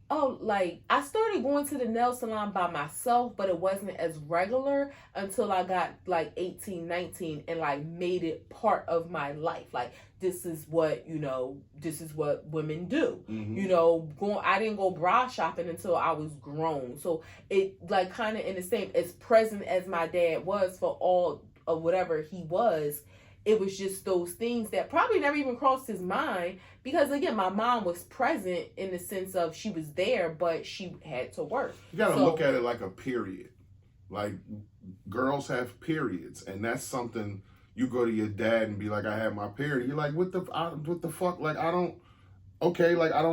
oh, like, I started going to the nail salon by myself, but it wasn't as regular until I got like 18, 19 and like made it part of my life. Like, this is what women do. Mm-hmm. I didn't go bra shopping until I was grown. So it like kind of in the same, as present as my dad was for all of whatever he was, it was just those things that probably never even crossed his mind because, again, my mom was present in the sense of she was there, but she had to work. You got to look at it like a period. Like, girls have periods, and that's something you go to your dad and be like, I have my period. You're like, what the fuck? Like, I don't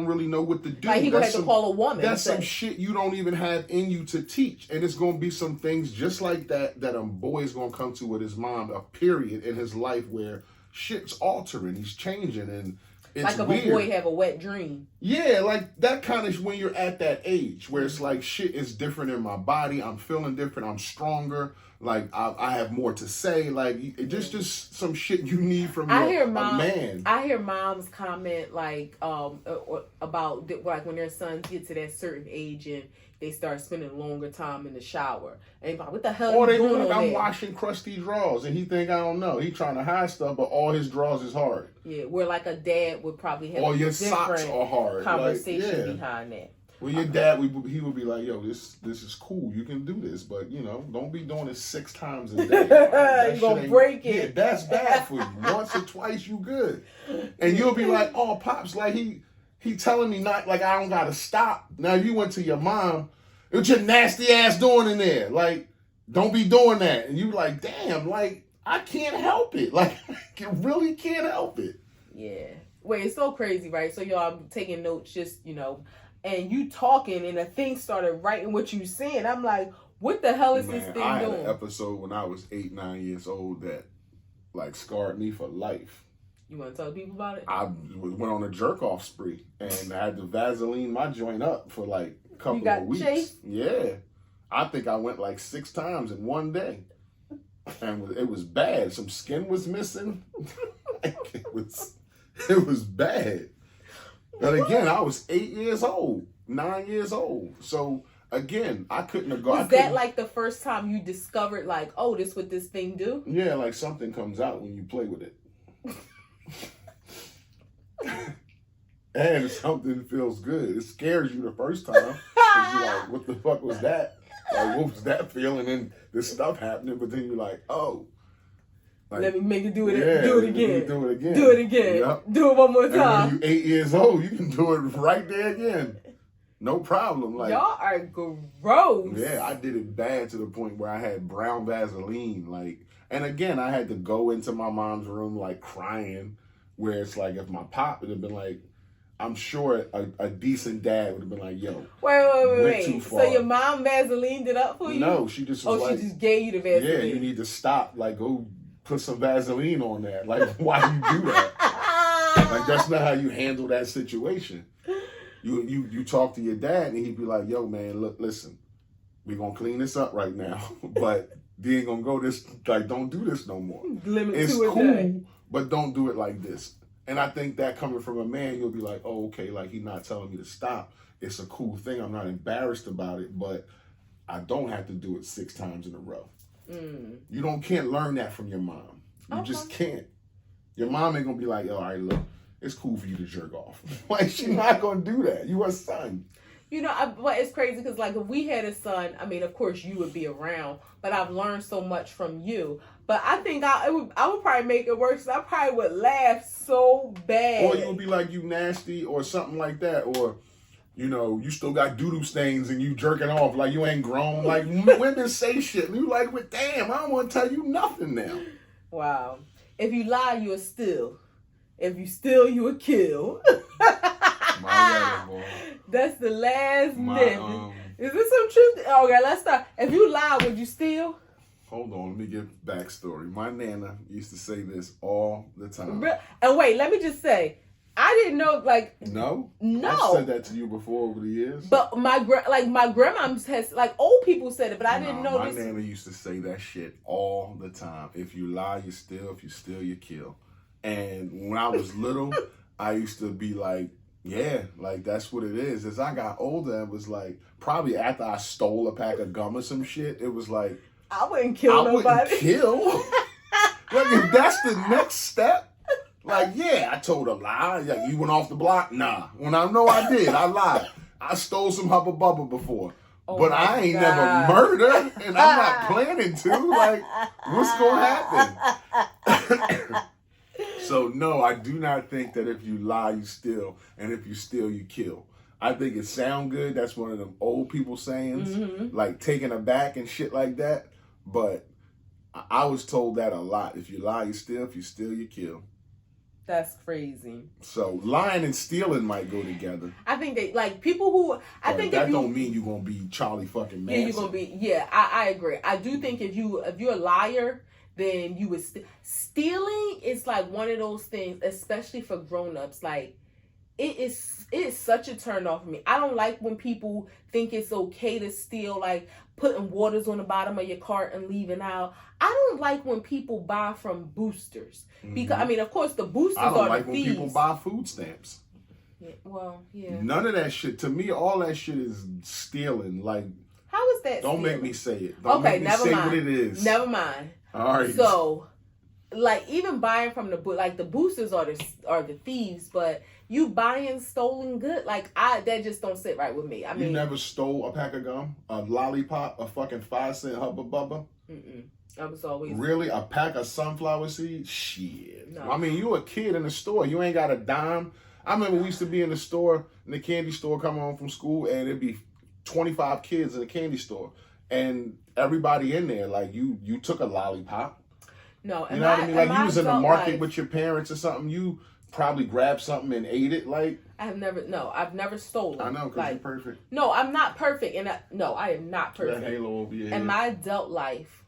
really know what to do. Like, he gonna have to call a woman. That's some shit you don't even have in you to teach. And it's going to be some things just like that a boy's going to come to with his mom, a period in his life where shit's altering. He's changing. And it's like if weird. A boy have a wet dream. Yeah, like that kind of when you're at that age where it's like shit is different in my body. I'm feeling different. I'm stronger. Like I have more to say. Like just some shit you need from a man. I hear moms comment like about like when their sons get to that certain age and they start spending longer time in the shower. And like, what the hell are you doing on I'm there? washing crusty drawers and he think I don't know. He trying to hide stuff, but all his drawers is hard. Yeah, where like a dad would probably have or your socks are hard. Conversation behind that. Well, your dad, he would be like, yo, this is cool. You can do this, but, don't be doing it 6 times a day. You're going to break it. Yeah, that's bad for you. Once or twice, you good. And you'll be like, oh, Pops, like, he telling me not, like, I don't got to stop. Now, you went to your mom. What your nasty ass doing in there? Like, don't be doing that. And you like, damn, like, I can't help it. Like, I really can't help it. Yeah. Wait, it's so crazy, right? So, y'all, I'm taking notes just, and you talking and a thing started writing what you saying. I'm like, what the hell is this thing doing? I had an episode when I was 8, 9 years old that, like, scarred me for life. You want to tell people about it? I went on a jerk-off spree, and I had to Vaseline my joint up for, like, a couple of weeks. Chased? Yeah. I think I went, like, 6 times in one day. And it was bad. Some skin was missing. It was bad. And again, I was 8 years old, 9 years old. So again, I couldn't have gone. Was that like the first time you discovered, like, oh, this what this thing do? Yeah, like something comes out when you play with it. And something feels good. It scares you the first time. You're like, what the fuck was that? Like, what was that feeling? And this stuff happening, but then you're like, oh. Like, let me make it do it again. Do it again. Do it again. Yep. Do it one more time. And when you're 8 years old, you can do it right there again. No problem. Like, y'all are gross. Yeah, I did it bad to the point where I had brown Vaseline. Like, and again, I had to go into my mom's room like crying, where it's like if my pop would have been like, I'm sure a decent dad would have been like, yo, wait. Too far. So your mom Vaselined it up for you? No, she just was like, she just gave you the Vaseline. Yeah, you need to stop. Like, go put some Vaseline on that. Like, why you do that? Like, that's not how you handle that situation. You talk to your dad and he'd be like, yo, man, look, listen, we're going to clean this up right now. But they ain't going to go this, like, don't do this no more. It's cool, but don't do it like this. And I think that coming from a man, you'll be like, oh, okay, like he's not telling me to stop. It's a cool thing. I'm not embarrassed about it, but I don't have to do it 6 times in a row. You can't learn that from your mom. You just can't. Your mom ain't gonna be like, all right, look, it's cool for you to jerk off. Like, she's not gonna do that. You her son. But it's crazy because, like, if we had a son, I mean, of course you would be around, but I've learned so much from you. But I think I would probably make it worse. I probably would laugh so bad. Or you would be like, you nasty, or something like that, or you still got doo-doo stains and you jerking off like you ain't grown. Like, women say shit and you like, well, damn, I don't want to tell you nothing now. Wow. If you lie, you will steal. If you steal, you will kill. My boy. That's the last myth. Is this some truth? Okay, let's start. If you lie, would you steal? Hold on, let me give backstory. My Nana used to say this all the time. And wait, let me just say, I didn't know, like... No? No. I've said that to you before over the years. But my grandma has, like, old people said it, but I didn't know this. My Nana used to say that shit all the time. If you lie, you steal. If you steal, you kill. And when I was little, I used to be like, yeah, like, that's what it is. As I got older, it was like, probably after I stole a pack of gum or some shit, it was like... I wouldn't kill nobody. I wouldn't kill. Like, if that's the next step, like, yeah, I told a lie. Like, you went off the block? Nah. When I know I did, I lied. I stole some Hubba Bubba before. But I ain't never murdered, and I'm not planning to. Like, what's going to happen? So, no, I do not think that if you lie, you steal. And if you steal, you kill. I think it sound good. That's one of them old people sayings, like taking a back and shit like that. But I was told that a lot. If you lie, you steal. If you steal, you kill. That's crazy. So lying and stealing might go together. I think they like people who. I think that don't mean you're gonna be Charlie fucking Manson. Yeah, you're gonna be. Yeah, I agree. I do think if you're a liar, then you would stealing is like one of those things, especially for grown-ups. Like it is such a turn off for me. I don't like when people think it's okay to steal, like putting waters on the bottom of your cart and leaving out. I don't like when people buy from boosters, because I mean, of course, the boosters are the thieves. I don't like when people buy food stamps. Yeah, well, yeah. None of that shit. To me, all that shit is stealing. Like, how is that? Don't stealing? make me say it. Don't make me say mind. What it is. Never mind. All right. So, like, even buying from the boosters are the thieves, but you buying stolen good, like that just don't sit right with me. I mean, you never stole a pack of gum, a lollipop, a fucking 5-cent Hubba Bubba. I was always really a pack of sunflower seeds. Shit. No. I mean, you a kid in the store. You ain't got a dime. I remember we used to be in the store, in the candy store, coming home from school, and it'd be 25 kids in the candy store, and everybody in there, like you took a lollipop. No, you know what I mean? Like you was in the market with your parents or something. You probably grabbed something and ate it. Like I've never stolen. I know, because you're perfect. No, I'm not perfect, and I am not perfect. That halo over your head. In my adult life.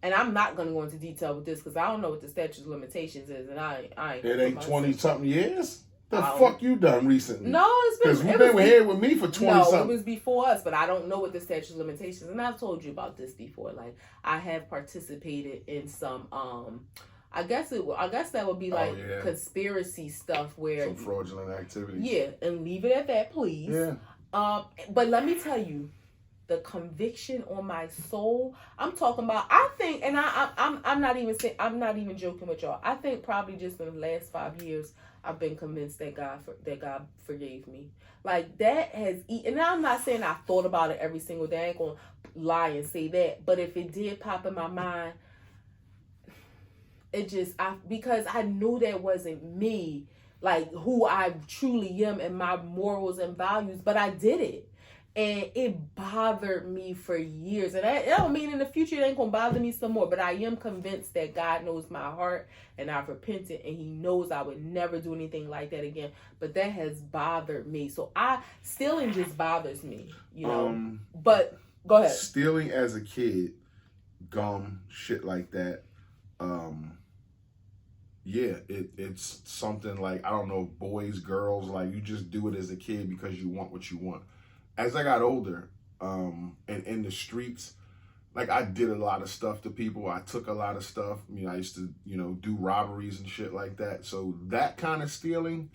And I'm not going to go into detail with this because I don't know what the statute of limitations is, and I ain't. It ain't 20-something years. The fuck you done recently? No, it's been. Because you've been here with me for 20-something. No, it was before us, but I don't know what the statute of limitations. And I've told you about this before. Like I have participated in some. I guess that would be like conspiracy stuff where some fraudulent activities. Yeah, and leave it at that, please. Yeah. But let me tell you. The conviction on my soul. I'm talking about. I think, and I'm not even joking with y'all. I think probably just in the last 5 years, I've been convinced that God forgave me. Like that has. And I'm not saying I thought about it every single day. I ain't gonna lie and say that. But if it did pop in my mind, because I knew that wasn't me, like who I truly am and my morals and values. But I did it. And it bothered me for years. And I don't mean in the future it ain't going to bother me some more. But I am convinced that God knows my heart. And I've repented. And he knows I would never do anything like that again. But that has bothered me. So stealing just bothers me. You know. But go ahead. Stealing as a kid, gum, shit like that. Yeah, it's something like, I don't know, boys, girls. Like you just do it as a kid because you want what you want. As I got older, and in the streets, like I did a lot of stuff to people. I took a lot of stuff. I mean, I used to, do robberies and shit like that. So that kind of stealing,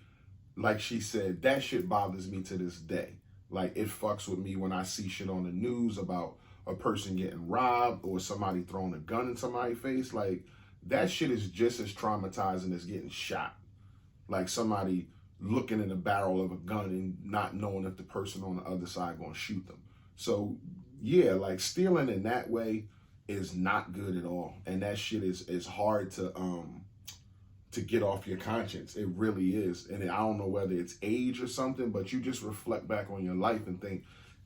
like she said, that shit bothers me to this day. Like it fucks with me when I see shit on the news about a person getting robbed or somebody throwing a gun in somebody's face. Like that shit is just as traumatizing as getting shot. Like somebody looking in the barrel of a gun and not knowing if the person on the other side gonna shoot them. So yeah, like stealing in that way is not good at all. And that shit is hard to get off your conscience. It really is. And I don't know whether it's age or something, but you just reflect back on your life and think,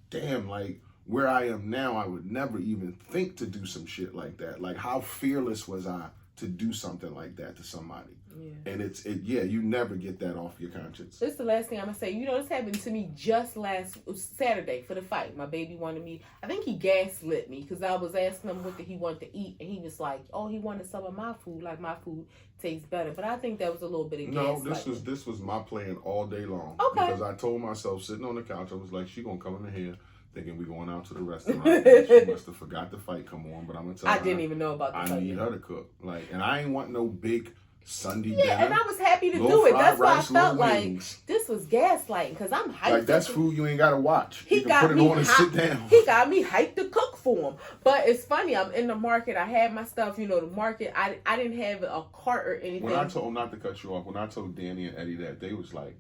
damn, like where I am now, I would never even think to do some shit like that. Like how fearless was I to do something like that to somebody? Yeah. And you never get that off your conscience. This is the last thing I'm gonna say. This happened to me just last Saturday for the fight. My baby wanted me. I think he gaslit me because I was asking him what he wanted to eat, and he was like, "Oh, he wanted some of my food. Like my food tastes better." But I think that was a little bit of gaslighting. This was my plan all day long. Okay. Because I told myself sitting on the couch, I was like, she gonna come in here thinking we going out to the restaurant. She must have forgot the fight come on, but I'm gonna tell her. I didn't even know about the fight. I need her to cook. Like, and I ain't want no big Sunday dinner. Yeah, and I was happy to do it. That's why I felt like this was gaslighting because I'm hyped. Like that's food you ain't gotta watch. You can put it on and sit down. He got me hyped to cook for him. But it's funny. I'm in the market. I had my stuff. The market. I didn't have a cart or anything. When I told, not to cut you off, when I told Danny and Eddie that, they was like,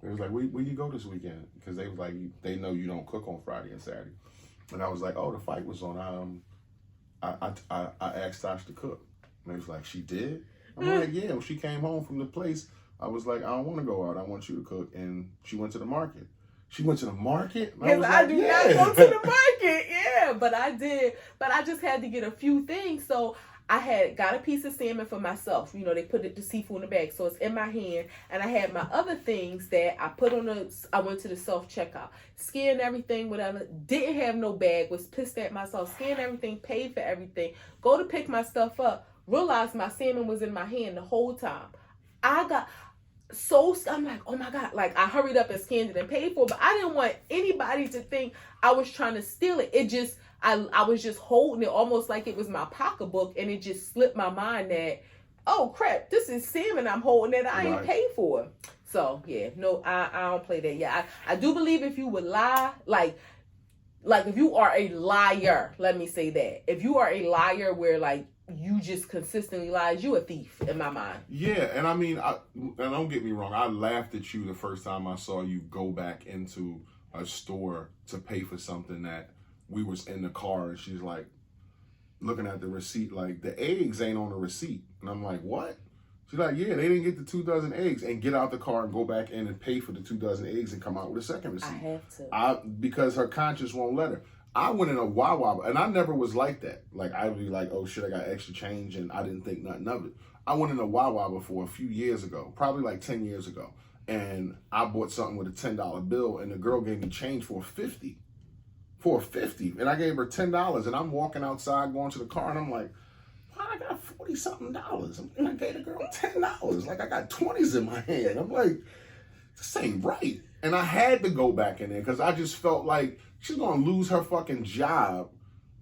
where you go this weekend? Because they was like, they know you don't cook on Friday and Saturday. And I was like, oh, the fight was on. I asked Tosh to cook. And they was like, she did? I'm like, yeah. When she came home from the place, I was like, I don't want to go out. I want you to cook. And she went to the market. She went to the market? Because I do not go to the market. Yeah, but I did. But I just had to get a few things. So I had got a piece of salmon for myself. You know, they put the seafood in the bag, so it's in my hand. And I had my other things that I put on I went to the self-checkout. Scanned everything, whatever. Didn't have no bag. Was pissed at myself. Scanned everything, paid for everything. Go to pick my stuff up. Realized my salmon was in my hand the whole time. I'm like, oh my God. Like, I hurried up and scanned it and paid for it. But I didn't want anybody to think I was trying to steal it. It just... I was just holding it almost like it was my pocketbook, and it just slipped my mind that, oh crap, this is salmon I'm holding that I ain't paid for. So yeah, no, I don't play that. Yeah, I do believe if you would lie, like if you are a liar, let me say that. If you are a liar where like you just consistently lies, you a thief in my mind. Yeah, and I mean, and don't get me wrong, I laughed at you the first time I saw you go back into a store to pay for something that we was in the car, and she's like looking at the receipt like the eggs ain't on the receipt, and I'm like, what? She's like, yeah, they didn't get the 2 dozen eggs, and get out the car and go back in and pay for the 2 dozen eggs and come out with a second receipt. I have to. Because her conscience won't let her. I went in a Wawa, and I never was like that. Like, I'd be like, oh shit, I got extra change, and I didn't think nothing of it. I went in a Wawa before a few years ago, probably like 10 years ago, and I bought something with a $10 bill, and the girl gave me change for $50. And I gave her $10, and I'm walking outside going to the car, and I'm like, why I got $40-something? I gave the girl $10. Like, I got 20s in my hand. I'm like, this ain't right. And I had to go back in there because I just felt like she's gonna lose her fucking job,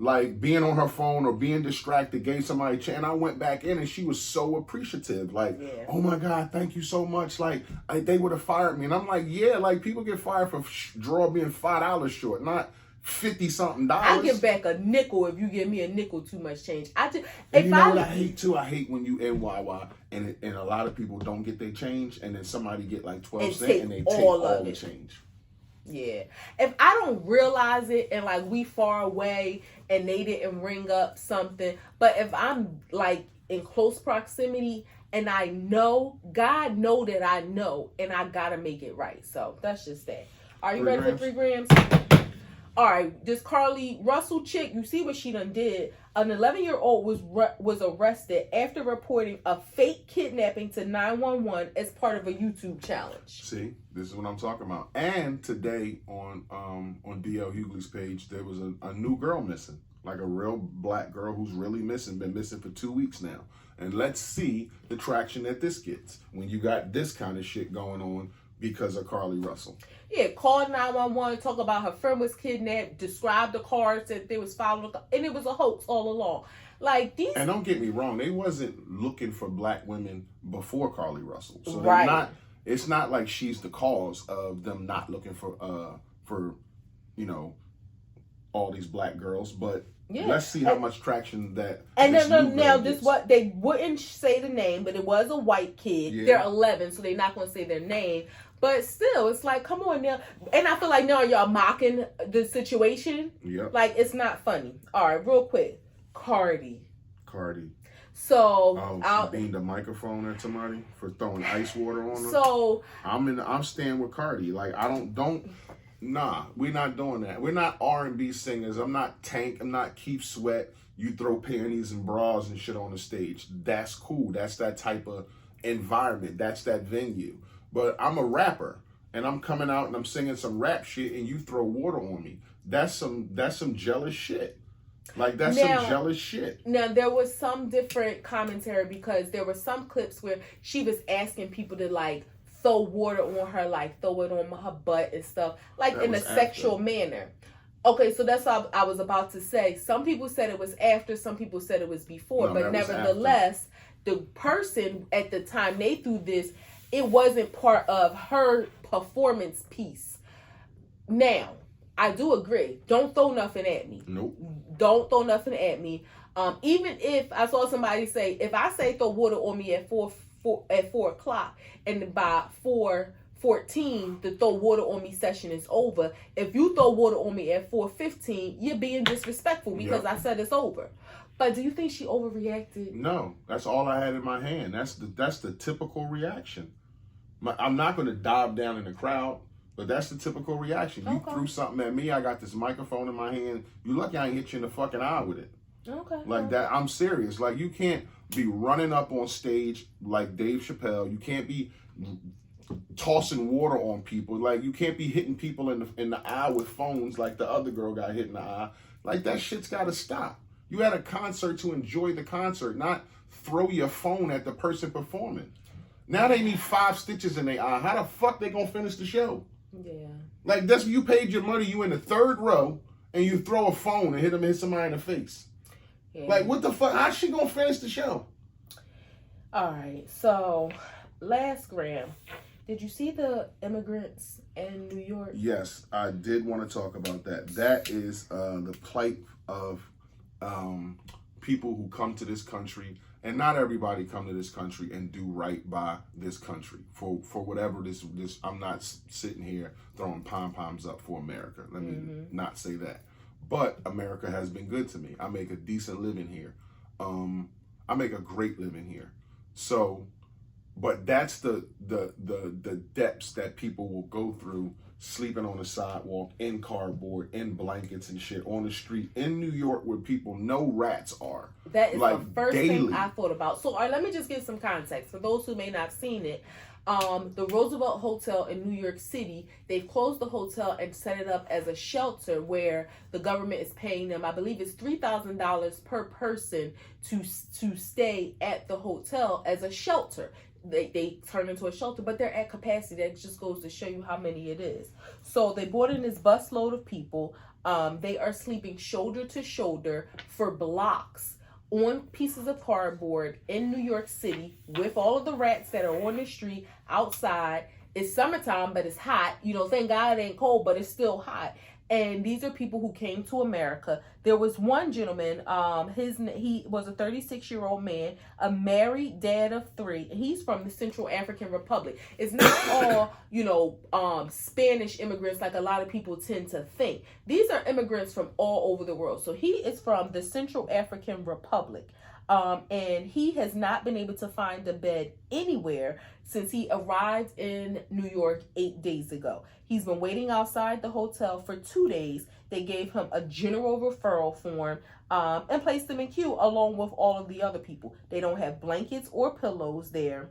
like being on her phone or being distracted, gave somebody a chance. And I went back in, and she was so appreciative, like, oh my God, thank you so much. Like, they would have fired me. And I'm like, yeah, like, people get fired for drawer being $5 short, not $50-something. I give back a nickel if you give me a nickel too much change. And you know what I hate too? I hate when you in Wawa and a lot of people don't get their change, and then somebody get like 12 cents and they take all the change. Yeah. If I don't realize it and like we far away and they didn't ring up something, but if I'm like in close proximity and I know, God know that I know, and I gotta make it right. So that's just that. Are you ready for 3 grams? All right, this Carly Russell chick, you see what she done did. An 11-year-old was arrested after reporting a fake kidnapping to 911 as part of a YouTube challenge. See, this is what I'm talking about. And today on DL Hughley's page, there was a new girl missing, like a real black girl who's really missing, been missing for 2 weeks now. And let's see the traction that this gets when you got this kind of shit going on because of Carly Russell. Yeah, called 911, talk about her friend was kidnapped, described the cars that they was following, and it was a hoax all along. Like these. And don't get me wrong, they wasn't looking for black women before Carly Russell. So right. They're not. It's not like she's the cause of them not looking for all these black girls, but. Yeah. Let's see how much traction that. And now this what they wouldn't say the name, but it was a white kid. Yeah. They're 11, so they're not going to say their name. But still, it's like, come on now. And I feel like now y'all mocking the situation. Yeah. Like it's not funny. All right, real quick, Cardi. So she beamed a microphone at somebody for throwing ice water on her. So I'm staying with Cardi. Like Nah, we're not doing that. We're not R&B singers. I'm not Tank. I'm not Keith Sweat. You throw panties and bras and shit on the stage. That's cool. That's that type of environment. That's that venue. But I'm a rapper, and I'm coming out and I'm singing some rap shit, and you throw water on me. That's some jealous shit. Like, that's some jealous shit. Now, there was some different commentary because there were some clips where she was asking people to, like, throw water on her, like throw it on her butt and stuff, like in a sexual manner. Okay, so that's what I was about to say. Some people said it was after, some people said it was before, but nevertheless, the person at the time they threw this, it wasn't part of her performance piece. Now, I do agree. Don't throw nothing at me. Nope. Don't throw nothing at me. Even if I saw somebody say, if I say throw water on me at 4 o'clock and by 4:14 the throw water on me session is over. If you throw water on me at 4:15, you're being disrespectful because I said it's over. But do you think she overreacted? No, that's all I had in my hand. That's the typical reaction. I'm not going to dive down in the crowd, but that's the typical reaction. You threw something at me. I got this microphone in my hand. You lucky I ain't hit you in the fucking eye with it. Okay. Like that, I'm serious. Like, you can't be running up on stage like Dave Chappelle. You can't be tossing water on people. Like, you can't be hitting people in the eye with phones like the other girl got hit in the eye. Like, that shit's got to stop. You had a concert to enjoy the concert, not throw your phone at the person performing. Now they need 5 stitches in their eye. How the fuck they gonna finish the show? Yeah. Like, that's you paid your money. You in the 3rd row and you throw a phone and hit somebody in the face. Yeah. Like, what the fuck? How's she gonna finish the show? All right. So, last gram. Did you see the immigrants in New York? Yes, I did want to talk about that. That is the plight of people who come to this country, and not everybody come to this country and do right by this country for whatever this. I'm not sitting here throwing pom-poms up for America. Let me not say that. But America has been good to me. I make a decent living here. I make a great living here. So, but that's the depths that people will go through, sleeping on the sidewalk, in cardboard, in blankets and shit, on the street, in New York, where people know rats are. That is like the first thing I thought about. So, all right, let me just give some context for those who may not have seen it. The Roosevelt Hotel in New York City, they've closed the hotel and set it up as a shelter where the government is paying them, I believe it's $3,000 per person to stay at the hotel as a shelter. They turn into a shelter, but they're at capacity. That just goes to show you how many it is. So they brought in this busload of people. They are sleeping shoulder to shoulder for blocks on pieces of cardboard in New York City with all of the rats that are on the street outside. It's summertime, but it's hot. You know, thank God it ain't cold, but it's still hot. And these are people who came to America. There was one gentleman, he was a 36-year-old man, a married dad of 3. And he's from the Central African Republic. It's not all, Spanish immigrants like a lot of people tend to think. These are immigrants from all over the world. So he is from the Central African Republic. And he has not been able to find a bed anywhere since he arrived in New York 8 days ago. He's been waiting outside the hotel for 2 days. They gave him a general referral form and placed him in queue along with all of the other people. They don't have blankets or pillows there.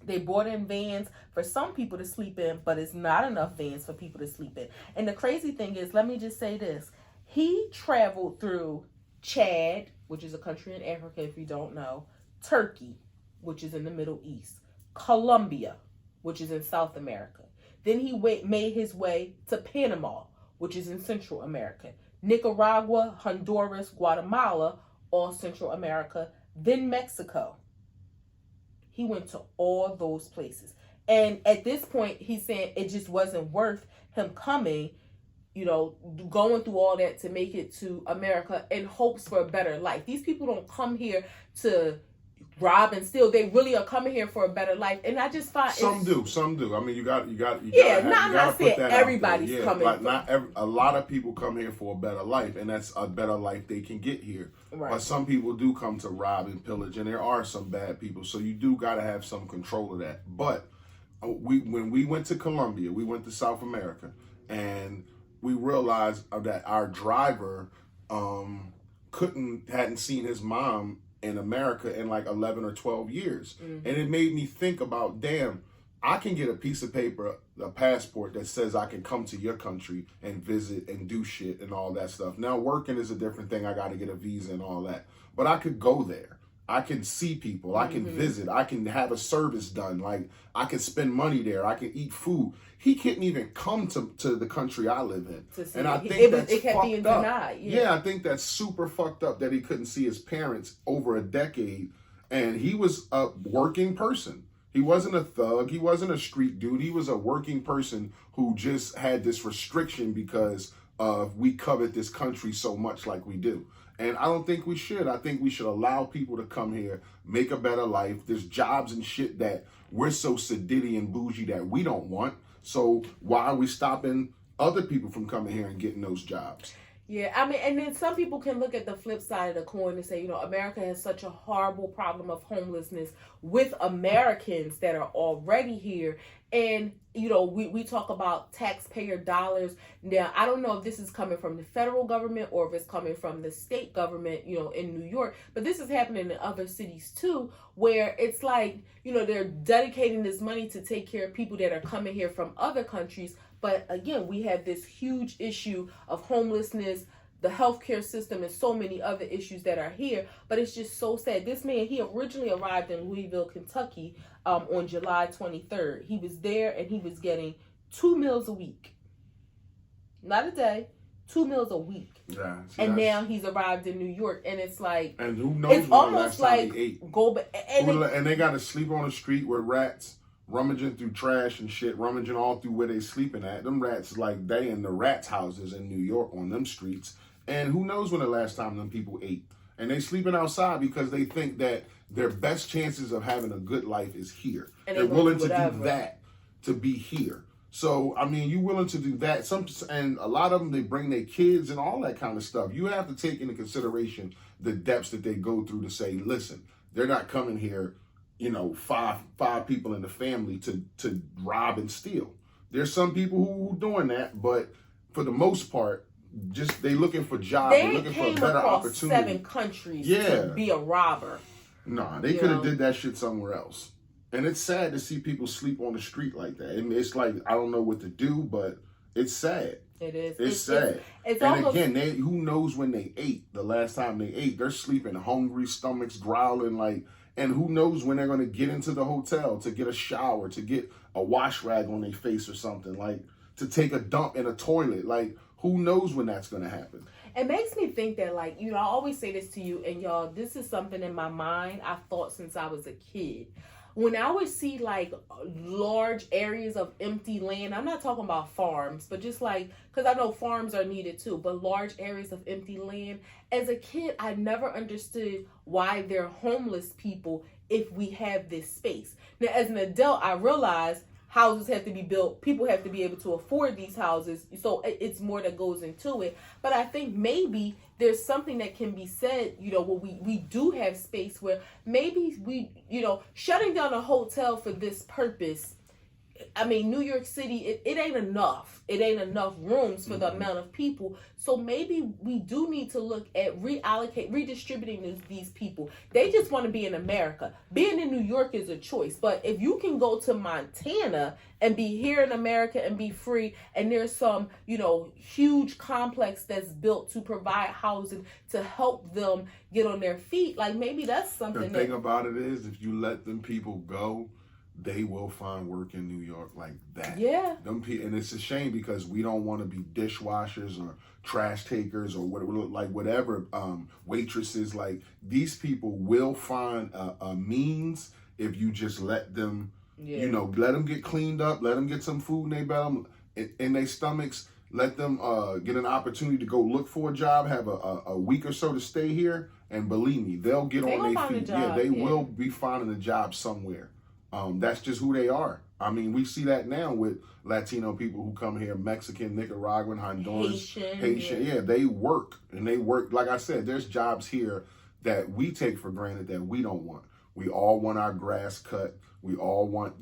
They brought in vans for some people to sleep in, but it's not enough vans for people to sleep in. And the crazy thing is, let me just say this. He traveled through Chad, which is a country in Africa if you don't know, Turkey, which is in the Middle East, Colombia, which is in South America. Then he made his way to Panama, which is in Central America, Nicaragua, Honduras, Guatemala, all Central America, then Mexico. He went to all those places. And at this point, he's saying it just wasn't worth him coming, going through all that to make it to America in hopes for a better life. These people don't come here to rob and steal. They really are coming here for a better life. And I just find some do. I mean, you got. Yeah, I'm not saying everybody's coming. Like a lot of people come here for a better life, and that's a better life they can get here. Right. But some people do come to rob and pillage, and there are some bad people. So you do got to have some control of that. But when we went to Colombia, we went to South America, and we realized that our driver hadn't seen his mom in America in like 11 or 12 years. Mm-hmm. And it made me think about, damn, I can get a piece of paper, a passport that says I can come to your country and visit and do shit and all that stuff. Now, working is a different thing. I got to get a visa and all that. But I could go there. I can see people. I can visit. I can have a service done. Like, I can spend money there. I can eat food. He couldn't even come to the country I live in. And I think that's fucked up. Yeah, I think that's super fucked up that he couldn't see his parents over a decade. And he was a working person. He wasn't a thug. He wasn't a street dude. He was a working person who just had this restriction because we covet this country so much like we do. And I don't think we should. I think we should allow people to come here, make a better life. There's jobs and shit that we're so sedity and bougie that we don't want. So why are we stopping other people from coming here and getting those jobs? Yeah, I mean, and then some people can look at the flip side of the coin and say, America has such a horrible problem of homelessness with Americans that are already here. And, we talk about taxpayer dollars. Now, I don't know if this is coming from the federal government or if it's coming from the state government, in New York. But this is happening in other cities, too, where it's like, they're dedicating this money to take care of people that are coming here from other countries. But again, we have this huge issue of homelessness, the healthcare system, and so many other issues that are here. But it's just so sad. This man, he originally arrived in Louisville, Kentucky on July 23rd. He was there and he was getting 2 meals a week. Not a day, 2 meals a week. Yeah, and now he's arrived in New York, and it's like, and who knows? It's almost like go back, and they got to sleep on the street with rats. Rummaging through trash and shit, rummaging all through where they sleeping at. Them rats, like, they in the rats' houses in New York on them streets. And who knows when the last time them people ate. And they sleeping outside because they think that their best chances of having a good life is here. And they're willing to do that to be here. So, I mean, you willing to do that. And a lot of them, they bring their kids and all that kind of stuff. You have to take into consideration the depths that they go through to say, listen, they're not coming here, five people in the family to rob and steal. There's some people who doing that, but for the most part, just they looking for jobs. They're looking for a better opportunity. 7 countries to be a robber. Nah, they could have did that shit somewhere else. And it's sad to see people sleep on the street like that. And it's like, I don't know what to do, but it's sad. It is. It's sad. It's and almost, again, who knows when they ate? The last time they ate, they're sleeping hungry, stomachs growling like. And who knows when they're going to get into the hotel to get a shower, to get a wash rag on their face or something, like to take a dump in a toilet. Like, who knows when that's going to happen? It makes me think that, like, I always say this to you, and y'all, this is something in my mind I've thought since I was a kid. When I would see, like, large areas of empty land, I'm not talking about farms, but just like, because I know farms are needed too, but large areas of empty land. As a kid, I never understood why they're homeless people if we have this space. Now, as an adult, I realized houses have to be built. People have to be able to afford these houses. So it's more that goes into it. But I think maybe there's something that can be said, where we do have space where maybe we, shutting down a hotel for this purpose. I mean, New York City, it ain't enough. It ain't enough rooms for the amount of people. So maybe we do need to look at redistributing these people. They just want to be in America. Being in New York is a choice. But if you can go to Montana and be here in America and be free, and there's some, huge complex that's built to provide housing to help them get on their feet, like maybe that's something. The thing about it is, if you let them people go, they will find work in New York like that. Yeah. And it's a shame because we don't want to be dishwashers or trash takers or whatever, waitresses. Like, these people will find a means if you just let them, let them get cleaned up, let them get some food in their belly, in their stomachs, let them get an opportunity to go look for a job, have a week or so to stay here, and believe me, they'll get on their feet. They will be finding a job somewhere. That's just who they are. I mean, we see that now with Latino people who come here, Mexican, Nicaraguan, Honduras, Haitian. Yeah, they work. And they work, like I said, there's jobs here that we take for granted that we don't want. We all want our grass cut. We all want,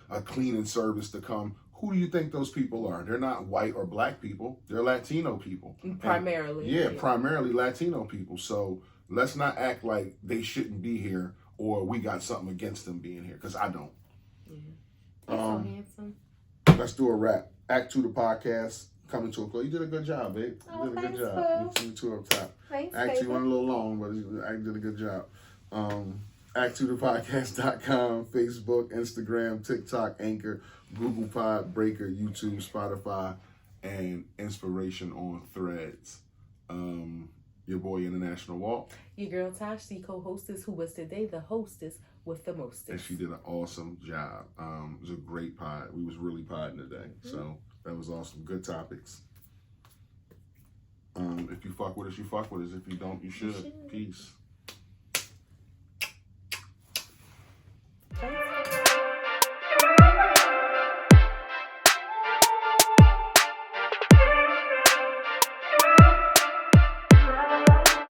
a cleaning service to come. Who do you think those people are? They're not white or black people. They're Latino people. Primarily. Primarily Latino people. So let's not act like they shouldn't be here or we got something against them being here, because I don't. You're so handsome. Let's do a wrap. Act 2 the podcast coming to a close. You did a good job, babe. You did a good job. You 2 up top. Thanks, Act 2 went a little long, but I did a good job. Act2thepodcast.com, Facebook, Instagram, TikTok, Anchor, Google Pod, Breaker, YouTube, Spotify, and Inspiration on Threads. Your boy International Walk. Your girl Tosh, the co-hostess, who was today the hostess with the mostest. And she did an awesome job. It was a great pod. We was really podding today. So that was awesome. Good topics. If you fuck with us, you fuck with us. If you don't, you should. Peace.